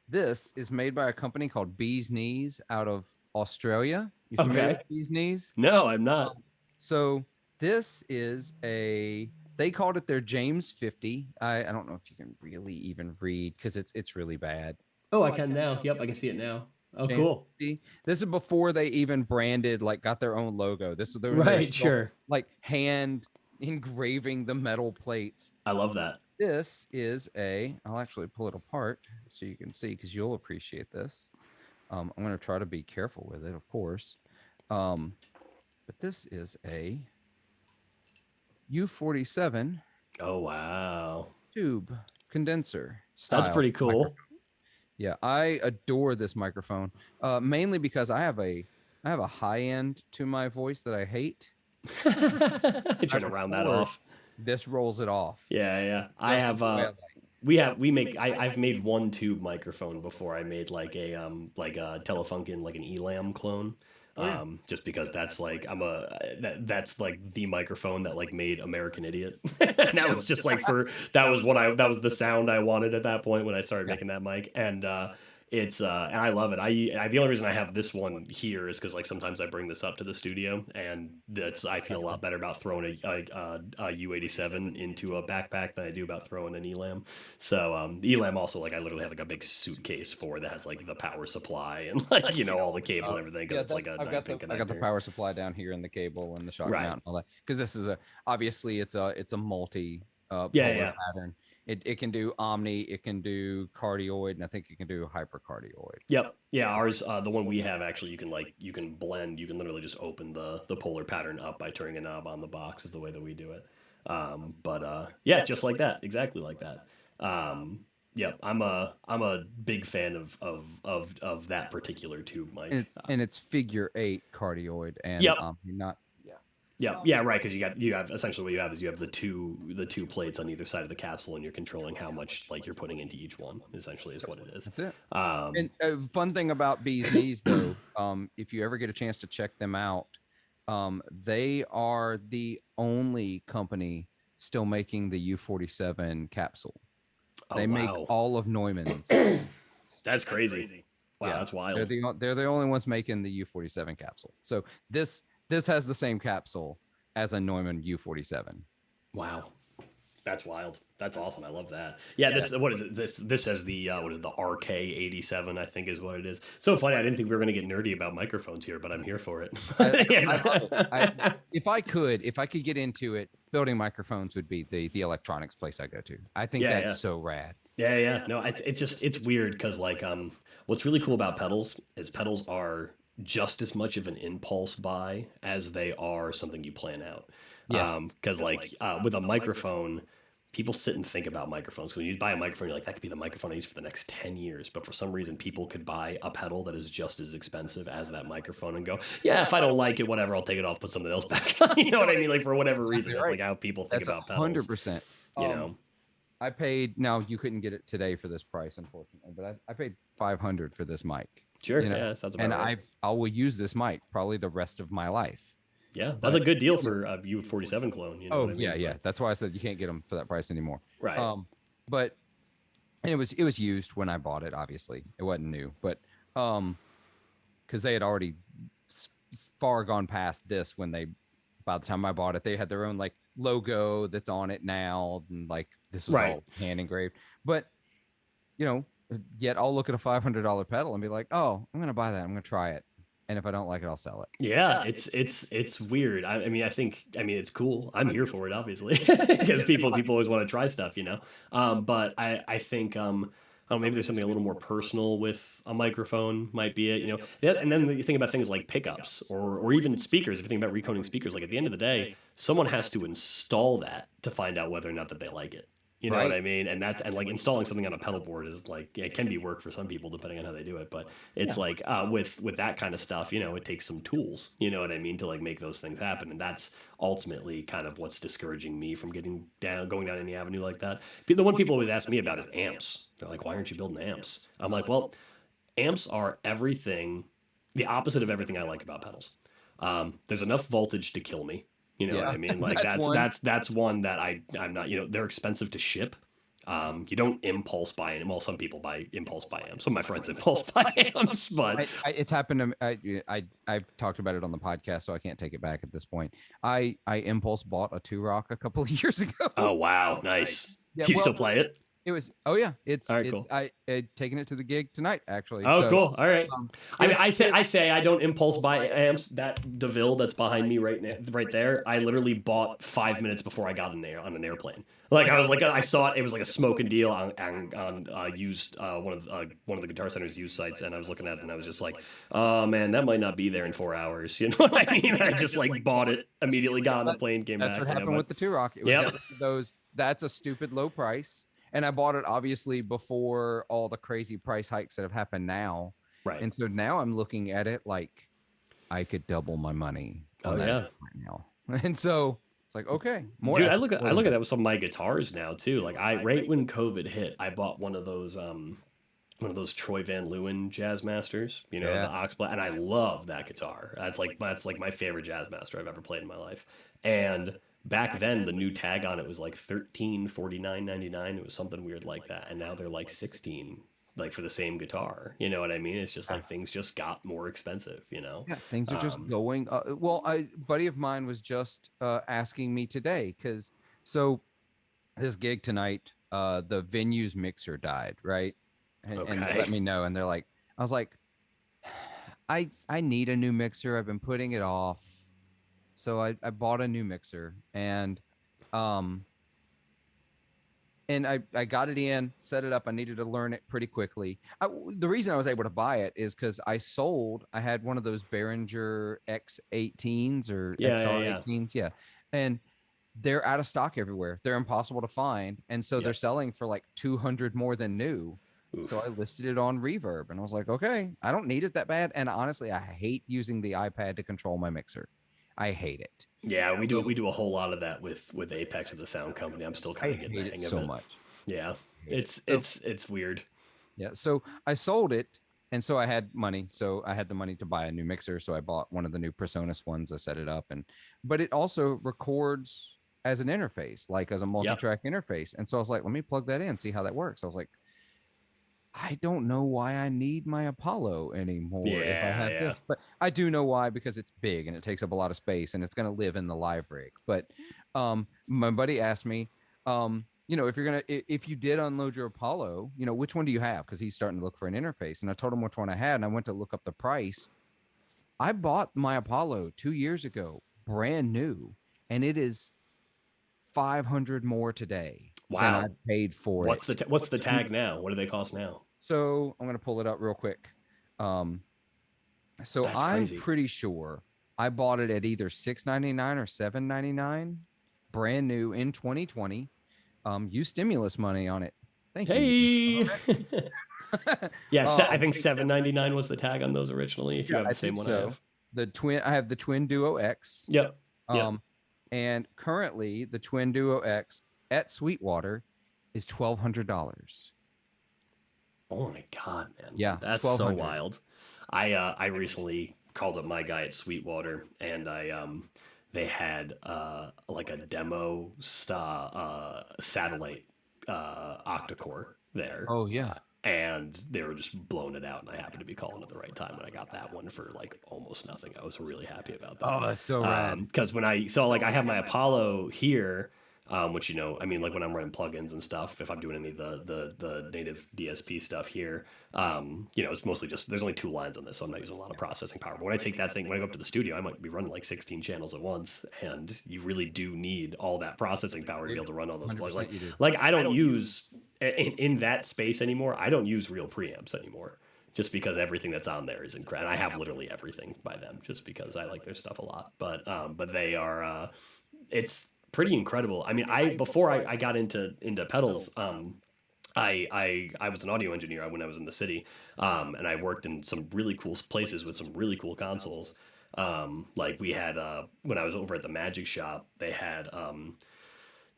Speaker 2: This is made by a company called Bee's Knees out of Australia. You familiar with Bee's Knees?
Speaker 3: No, I'm not.
Speaker 2: So this is they called it their James 50. I don't know if you can really even read because it's really bad.
Speaker 3: Oh, I can now. Yep, I can see it now. Oh,
Speaker 2: James
Speaker 3: cool.
Speaker 2: 50. This is before they even branded, got their own logo. This was
Speaker 3: right, sure.
Speaker 2: Hand engraving the metal plates.
Speaker 3: I love that.
Speaker 2: This is I'll actually pull it apart so you can see, because you'll appreciate this. I'm going to try to be careful with it, of course. But this is a U47.
Speaker 3: Oh, wow.
Speaker 2: Tube condenser style.
Speaker 3: That's pretty cool.
Speaker 2: Microphone. Yeah, I adore this microphone, mainly because I have a high end to my voice that I hate.
Speaker 3: I try to round that off.
Speaker 2: This rolls it off.
Speaker 3: Yeah. I have I've made one tube microphone before. I made like a Telefunken, like an Elam clone. Just because that's that's like the microphone that like made American Idiot. That was just like that was the sound I wanted at that point when I started making that mic. And and I love it. The only reason I have this one here is because like sometimes I bring this up to the studio, and I feel a lot better about throwing a U87 into a backpack than I do about throwing an Elam. So Elam also, like, I literally have like a big suitcase that has like the power supply and like all the cable and everything.
Speaker 2: Yeah,
Speaker 3: it's like
Speaker 2: I got the power supply down here and the cable and the shock mount and all that, because this is obviously it's a multi polar pattern. It can do omni, it can do cardioid, and I think it can do hypercardioid.
Speaker 3: Yep. Yeah, ours, the one we have, actually, you can blend. You can literally just open the polar pattern up by turning a knob on the box, is the way that we do it. Yeah, just like that, exactly like that. Yeah, I'm a big fan of that particular tube mic.
Speaker 2: And it's figure 8 cardioid and omni, not.
Speaker 3: Yeah, right. Because you have essentially what you have is you have the two plates on either side of the capsule, and you're controlling how much like you're putting into each one. Essentially, is what it is.
Speaker 2: That's it. And a fun thing about Bee's Knees, though, if you ever get a chance to check them out, they are the only company still making the U47 capsule. They make all of Neumann's.
Speaker 3: That's crazy. Wow, yeah, that's wild.
Speaker 2: They're the only ones making the U47 capsule. So this has the same capsule as a Neumann U47.
Speaker 3: Wow. That's wild. That's awesome. I love that. Yeah, what is it? This has the what is it, the RK87, I think is what it is. So funny. I didn't think we were going to get nerdy about microphones here, but I'm here for it.
Speaker 2: If I could get into it, building microphones would be the electronics place I go to. I think that's so rad.
Speaker 3: Yeah. No, it's weird because like what's really cool about pedals is pedals are just as much of an impulse buy as they are something you plan out.
Speaker 2: Yes.
Speaker 3: Because with a microphone, people sit and think about microphones. So when you buy a microphone, you're like, that could be the microphone I use for the next 10 years. But for some reason, people could buy a pedal that is just as expensive as that microphone and go, yeah, if I don't like it, whatever, I'll take it off, put something else back on. You know what I mean? Like, for whatever reason, that's like how people think about pedals.
Speaker 2: 100%.
Speaker 3: You know?
Speaker 2: I paid, now you couldn't get it today for this price, unfortunately, but I paid $500 for this mic.
Speaker 3: Sure, yeah, sounds about right.
Speaker 2: And I will use this mic probably the rest of my life.
Speaker 3: Yeah, that's a good deal for a U47 clone. You know what I mean?
Speaker 2: Yeah. That's why I said you can't get them for that price anymore.
Speaker 3: Right.
Speaker 2: But and it was used when I bought it. Obviously, it wasn't new, but because they had already far gone past this when by the time I bought it, they had their own like logo that's on it now, and like this was all hand engraved. But yet I'll look at a $500 pedal and be like, oh, I'm gonna buy that. I'm gonna try it, and if I don't like it, I'll sell it.
Speaker 3: Yeah, it's weird. I mean, I mean, it's cool. I'm here for it, obviously, because people always want to try stuff, you know. But I think oh, maybe there's something a little more personal with a microphone might be it, you know. Yeah, and then you think about things like pickups or even speakers. If you think about recoding speakers, like at the end of the day, someone has to install that to find out whether or not that they like it. You know what I mean? And that's, and like installing something on a pedal board is like, it can be work for some people depending on how they do it. But it's like with that kind of stuff, you know, it takes some tools, you know what I mean, to like make those things happen. And that's ultimately kind of what's discouraging me from going down any avenue like that. The one people always ask me about is amps. They're like, why aren't you building amps? I'm like, well, amps are everything, the opposite of everything I like about pedals. There's enough voltage to kill me. You know what I mean? Like that's one that I'm not, you know, they're expensive to ship. You don't impulse buy them. Well, some people buy impulse buy amps. Some of my friends impulse buy amps, but
Speaker 2: it's happened to I talked about it on the podcast, so I can't take it back at this point. I impulse bought a 2-Rock a couple of years ago.
Speaker 3: Oh wow, nice. Do you still play it?
Speaker 2: It was, oh yeah,
Speaker 3: all right, cool.
Speaker 2: I taking it to the gig tonight, actually.
Speaker 3: Oh, so, cool. All right. I mean, I say I don't impulse buy amps. That DeVille that's behind me right there, I literally bought 5 minutes before I got on an airplane. Like I was like, I saw it. It was like a smoking deal on used one of the Guitar Center's used sites, and I was looking at it and I was just like, oh man, that might not be there in 4 hours. You know what I mean? I just like bought it immediately, got on the plane, came back.
Speaker 2: That's what happened with the 2-Rock. It was those. That's a stupid low price. And I bought it obviously before all the crazy price hikes that have happened now.
Speaker 3: Right.
Speaker 2: And so now I'm looking at it like I could double my money. Right now. And so it's like, okay, more.
Speaker 3: Dude, I look at that with some of my guitars now too. Like right when COVID hit, I bought one of those Troy Van Leeuwen Jazzmasters, you know, the Oxblack, and I love that guitar. That's like my favorite Jazzmaster I've ever played in my life. And back then, the new tag on it was like $1349.99. It was something weird like that, and now they're like $16, like for the same guitar. You know what I mean? It's just like things just got more expensive. You know?
Speaker 2: Yeah, things are just going. Well, a buddy of mine was just asking me today because this gig tonight, the venue's mixer died, right? And they let me know, and they're like, I was like, I need a new mixer. I've been putting it off. So I bought a new mixer, and I got it in, set it up. I needed to learn it pretty quickly. The reason I was able to buy it is because I had one of those Behringer X18s or XR18s. Yeah. And they're out of stock everywhere. They're impossible to find. And so they're selling for like 200 more than new. Oof. So I listed it on Reverb, and I was like, okay, I don't need it that bad. And honestly, I hate using the iPad to control my mixer. I hate it.
Speaker 3: Yeah, we do a whole lot of that with Apex, with the sound company. I'm still kind of getting the hang of it
Speaker 2: so much.
Speaker 3: Yeah, it's weird.
Speaker 2: Yeah, so I sold it, and so I had money. So I had the money to buy a new mixer. So I bought one of the new Presonus ones. I set it up, but it also records as an interface, like as a multi-track interface. And so I was like, let me plug that in, see how that works. I was like, I don't know why I need my Apollo anymore if I have this, but I do know why, because it's big and it takes up a lot of space and it's going to live in the live rig. But my buddy asked me, you know, if you did unload your Apollo, you know, which one do you have? Because he's starting to look for an interface. And I told him which one I had, and I went to look up the price. I bought my Apollo 2 years ago, brand new, and it is $500 more today.
Speaker 3: Wow.
Speaker 2: I paid for
Speaker 3: it. What's the tag now? What do they cost now?
Speaker 2: So I'm going to pull it up real quick. So that's I'm crazy. Pretty sure I bought it at either $699 or $799, brand new in 2020. Use stimulus money on it. Thank you.
Speaker 3: Yeah, I think $799 was the tag on those originally. If you have the same one I have.
Speaker 2: I have the Twin Duo X.
Speaker 3: Yep.
Speaker 2: And currently the Twin Duo X at Sweetwater is $1,200.
Speaker 3: Oh my God, man.
Speaker 2: Yeah.
Speaker 3: That's so wild. I recently called up my guy at Sweetwater, and they had like a demo satellite octa-core there.
Speaker 2: Oh yeah.
Speaker 3: And they were just blowing it out, and I happened to be calling at the right time, and I got that one for like almost nothing. I was really happy about that.
Speaker 2: Oh, that's so rad.
Speaker 3: Because I have my Apollo here. which, you know, I mean, like when I'm running plugins and stuff, if I'm doing any of the native DSP stuff here, you know, it's mostly just, there's only 2 lines on this, so I'm not using a lot of processing power. But when I take that thing, when I go up to the studio, I might be running like 16 channels at once, and you really do need all that processing power to be able to run all those plugins. Like I don't use, in that space anymore, I don't use real preamps anymore. Just because everything that's on there is incredible. I have literally everything by them, just because I like their stuff a lot. But they are, it's pretty incredible. I mean, before I got into pedals, I was an audio engineer when I was in the city, and I worked in some really cool places with some really cool consoles. Like we had, when I was over at the Magic Shop, they had,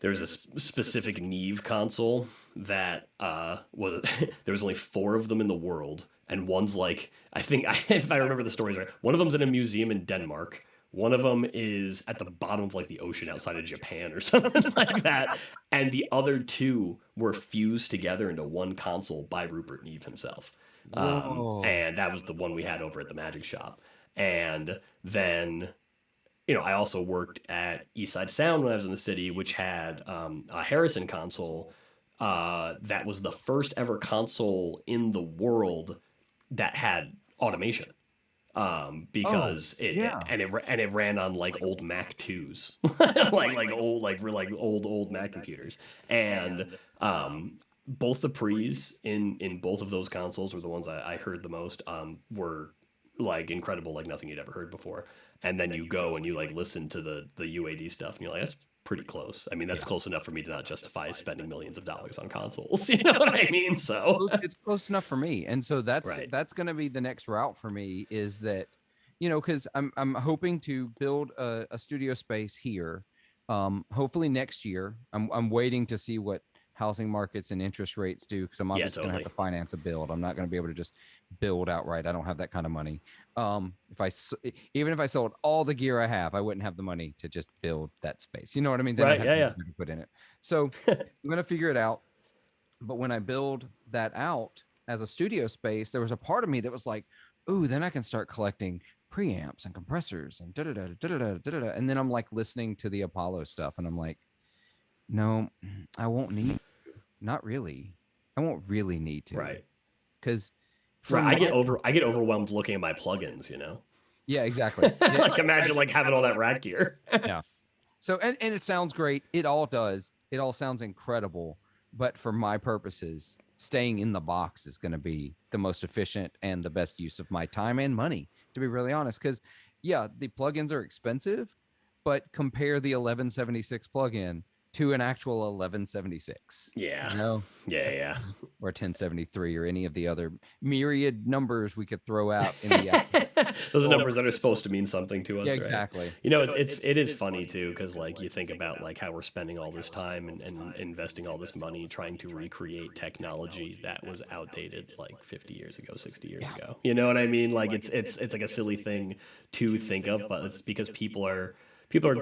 Speaker 3: there was a specific Neve console that was there was only 4 of them in the world, and one's like, I think, if I remember the stories right, one of them's in a museum in Denmark. One of them is at the bottom of like the ocean outside of Japan or something like that, and the other 2 were fused together into one console by Rupert Neve himself. And that was the one we had over at the Magic Shop. And then, you know, I also worked at Eastside Sound when I was in the city, which had a Harrison console that was the first ever console in the world that had automation. Because it ran on like old Mac 2s, like old Mac computers, and both the pre's in both of those consoles were the ones I heard the most. Were like incredible, like nothing you'd ever heard before. And then you go and you like listen to the UAD stuff, and you're like, that's pretty close. I mean, that's close enough for me to not justify spending millions of dollars on consoles. You know what I mean? So
Speaker 2: it's close enough for me, and so that's going to be the next route for me. Is that, you know, because I'm hoping to build a studio space here, hopefully next year. I'm waiting to see what housing markets and interest rates do, because I'm obviously going to have to finance a build. I'm not going to be able to just build outright. I don't have that kind of money. Even if I sold all the gear I have, I wouldn't have the money to just build that space. You know what I mean? Then
Speaker 3: right?
Speaker 2: I have to put in it. So I'm going to figure it out. But when I build that out as a studio space, there was a part of me that was like, ooh, then I can start collecting preamps and compressors and da-da-da. And then I'm like listening to the Apollo stuff, and I'm like, no, I won't need to. Not really. I won't really need to.
Speaker 3: Right.
Speaker 2: Because
Speaker 3: I get overwhelmed looking at my plugins, you know?
Speaker 2: Yeah, exactly.
Speaker 3: Like imagine like having all that rack gear.
Speaker 2: Yeah. So and it sounds great. It all does. It all sounds incredible. But for my purposes, staying in the box is going to be the most efficient and the best use of my time and money, to be really honest. Because yeah, the plugins are expensive, but compare the 1176 plugin to an actual 1176.
Speaker 3: Yeah.
Speaker 2: You know?
Speaker 3: Yeah.
Speaker 2: Or 1073 or any of the other myriad numbers we could throw out in the
Speaker 3: those numbers that are supposed to mean something to us.
Speaker 2: Yeah, exactly.
Speaker 3: Right? You know, it is funny too, because like you think about like how we're spending all this time and investing all this money trying to recreate technology that was outdated like 50 years ago, 60 years ago. You know what I mean? Like it's like a silly thing to think of, but it's because people are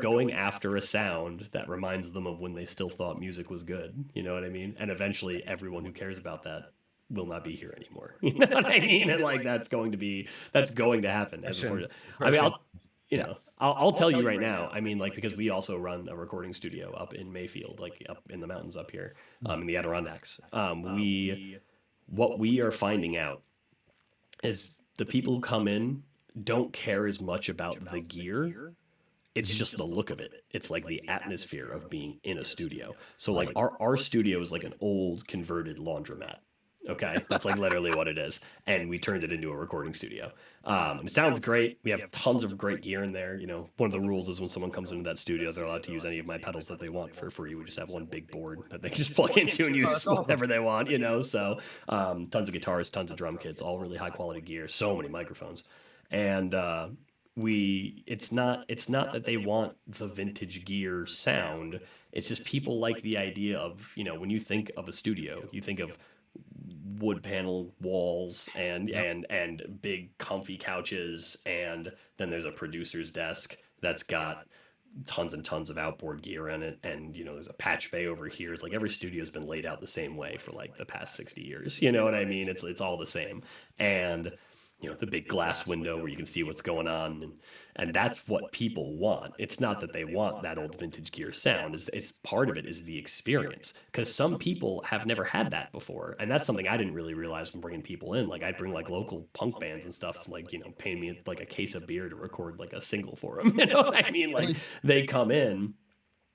Speaker 3: going after a sound that reminds them of when they still thought music was good. You know what I mean? And eventually everyone who cares about that will not be here anymore. You know what I mean? And like that's going to happen. I mean, I'll tell you right now. I mean, like, because we also run a recording studio up in Mayfield, like up in the mountains up here, in the Adirondacks. What we are finding out is the people who come in don't care as much about the gear. It's just the look of it. It's like the atmosphere of being in a studio. So like our studio is like an old converted laundromat. Okay. That's like literally what it is. And we turned it into a recording studio. And it sounds great. We have tons of great gear in there. You know, one of the rules is when someone comes into that studio, they're allowed to use any of my pedals that they want for free. We just have one big board that they can just plug into and use whatever they want, you know? So, tons of guitars, tons of drum kits, all really high quality gear, so many microphones. And, it's not that they want the vintage gear sound. It's just people like the idea of, you know, when you think of a studio, you think of wood panel walls and big comfy couches, and then there's a producer's desk that's got tons and tons of outboard gear in it, and you know there's a patch bay over here. It's like every studio's been laid out the same way for like the past 60 years. You know what I mean? It's all the same. And the big glass window where you can see what's going on, and that's what people want. It's not that they want that old vintage gear sound. It's part of it is the experience, because some people have never had that before, and that's something I didn't really realize when bringing people in. Like I'd bring like local punk bands and stuff, like paying me like a case of beer to record like a single for them. You know what I mean? Like they come in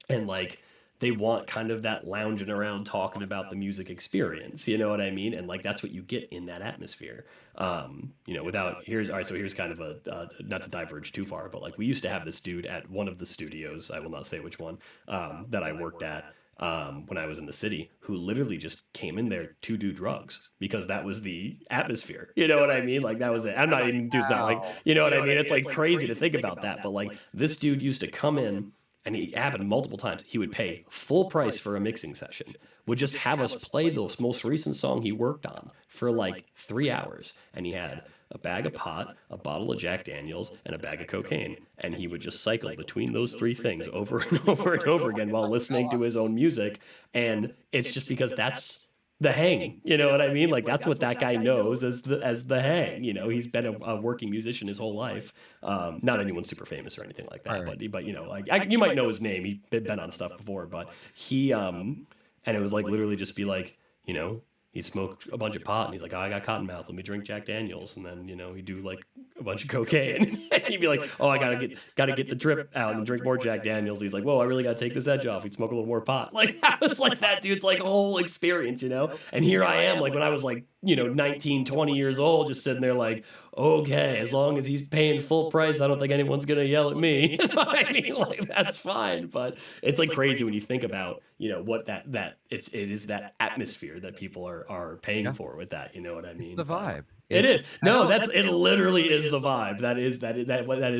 Speaker 3: and like they want kind of that lounging around talking about the music experience, you know what I mean? And like that's what you get in that atmosphere. Without here's all right, so here's kind of a not to diverge too far, but like we used to have this dude at one of the studios, I will not say which one, that I worked at when I was in the city, who literally just came in there to do drugs because that was the atmosphere. You know what I mean? Like that was it. I'm not even dude's not like, you know what I mean? It's like crazy to think about that. But like this dude used to come in, and it happened multiple times. He would pay full price for a mixing session, would just have us play the most recent song he worked on for like 3 hours. And he had a bag of pot, a bottle of Jack Daniels, and a bag of cocaine. And he would just cycle between those three things over and over and over again while listening to his own music. And it's just because that's the hang, you know what I mean? Like that's what that guy knows as the hang. He's been a working musician his whole life. Not anyone super famous or anything like that, but like you might know his name. He's been on stuff before, but he and it would like literally just be like, he smoked a bunch of pot and he's like, oh, I got cotton mouth. Let me drink Jack Daniels. And then, he'd do like a bunch of cocaine. And he'd be like, oh, I gotta get the drip out and drink more Jack Daniels. He's like, whoa, I really gotta take this edge off. He'd smoke a little more pot. Like that was like that dude's like whole experience, And here I am, like when I was like, 19, 20 years old, just sitting there like, okay, as long as he's paying full price, I don't think anyone's gonna yell at me. You know what I mean? Like that's fine. But it's like crazy when you think about, what it is that atmosphere that people are paying for with that. You know what I mean?
Speaker 2: The vibe.
Speaker 3: It is. No, it literally is the vibe. That is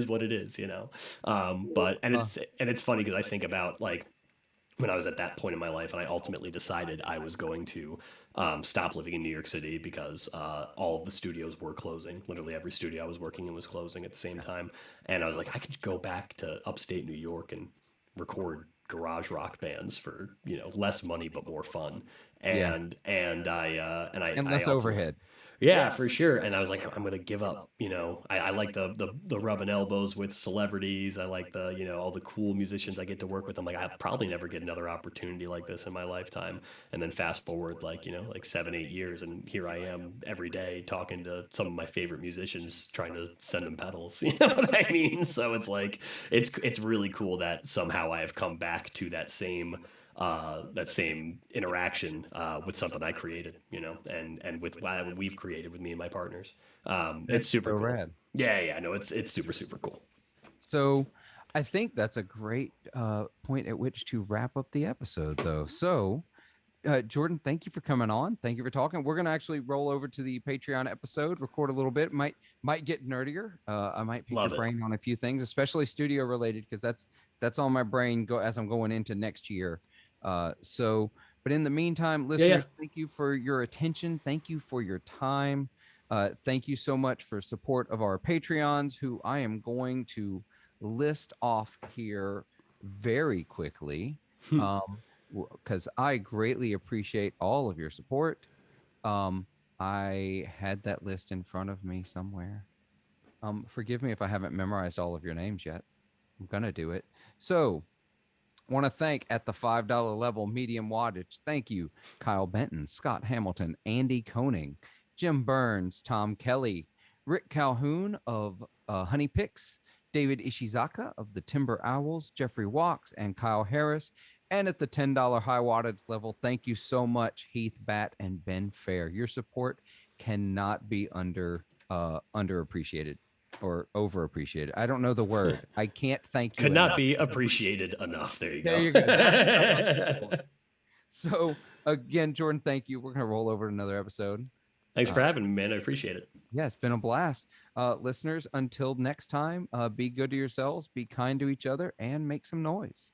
Speaker 3: what it is, But it's funny because I think about like when I was at that point in my life and I ultimately decided I was going to stop living in New York City because all of the studios were closing. Literally every studio I was working in was closing at the same time. And I was like, I could go back to upstate New York and record garage rock bands for, less money but more fun. And I
Speaker 2: less overhead.
Speaker 3: Yeah, for sure. And I was like, I'm going to give up, I like the rubbing elbows with celebrities. I like the, all the cool musicians I get to work with. I'm like, I'll probably never get another opportunity like this in my lifetime. And then fast forward like 7-8 years. And here I am every day talking to some of my favorite musicians, trying to send them pedals. You know what I mean? So it's like, it's really cool that somehow I have come back to that same interaction with something I created, and with what we've created with me and my partners. It's super cool. Rad. Yeah, no, it's super, super cool.
Speaker 2: So I think that's a great point at which to wrap up the episode, though. So Jordan, thank you for coming on. Thank you for talking. We're going to actually roll over to the Patreon episode, record a little bit. Might get nerdier. I might pick your brain on a few things, especially studio related, because that's on my brain as I'm going into next year. But in the meantime, listeners, Thank you for your attention. Thank you for your time. Thank you so much for support of our Patreons, who I am going to list off here very quickly, because I greatly appreciate all of your support. I had that list in front of me somewhere. Forgive me if I haven't memorized all of your names yet. I'm going to do it. So, want to thank at the $5 level medium wattage. Thank you, Kyle Benton, Scott Hamilton, Andy Koning, Jim Burns, Tom Kelly, Rick Calhoun of Honey Picks, David Ishizaka of the Timber Owls, Jeffrey Walks, and Kyle Harris. And at the $10 high wattage level, thank you so much, Heath Batt and Ben Fair. Your support cannot be underappreciated. Or overappreciated. I don't know the word. I can't thank you.
Speaker 3: Could not be appreciated enough. There you go.
Speaker 2: There you go. So again, Jordan, thank you. We're going to roll over to another episode.
Speaker 3: Thanks for having me, man. I appreciate it.
Speaker 2: Yeah, it's been a blast. Listeners, until next time, be good to yourselves, be kind to each other, and make some noise.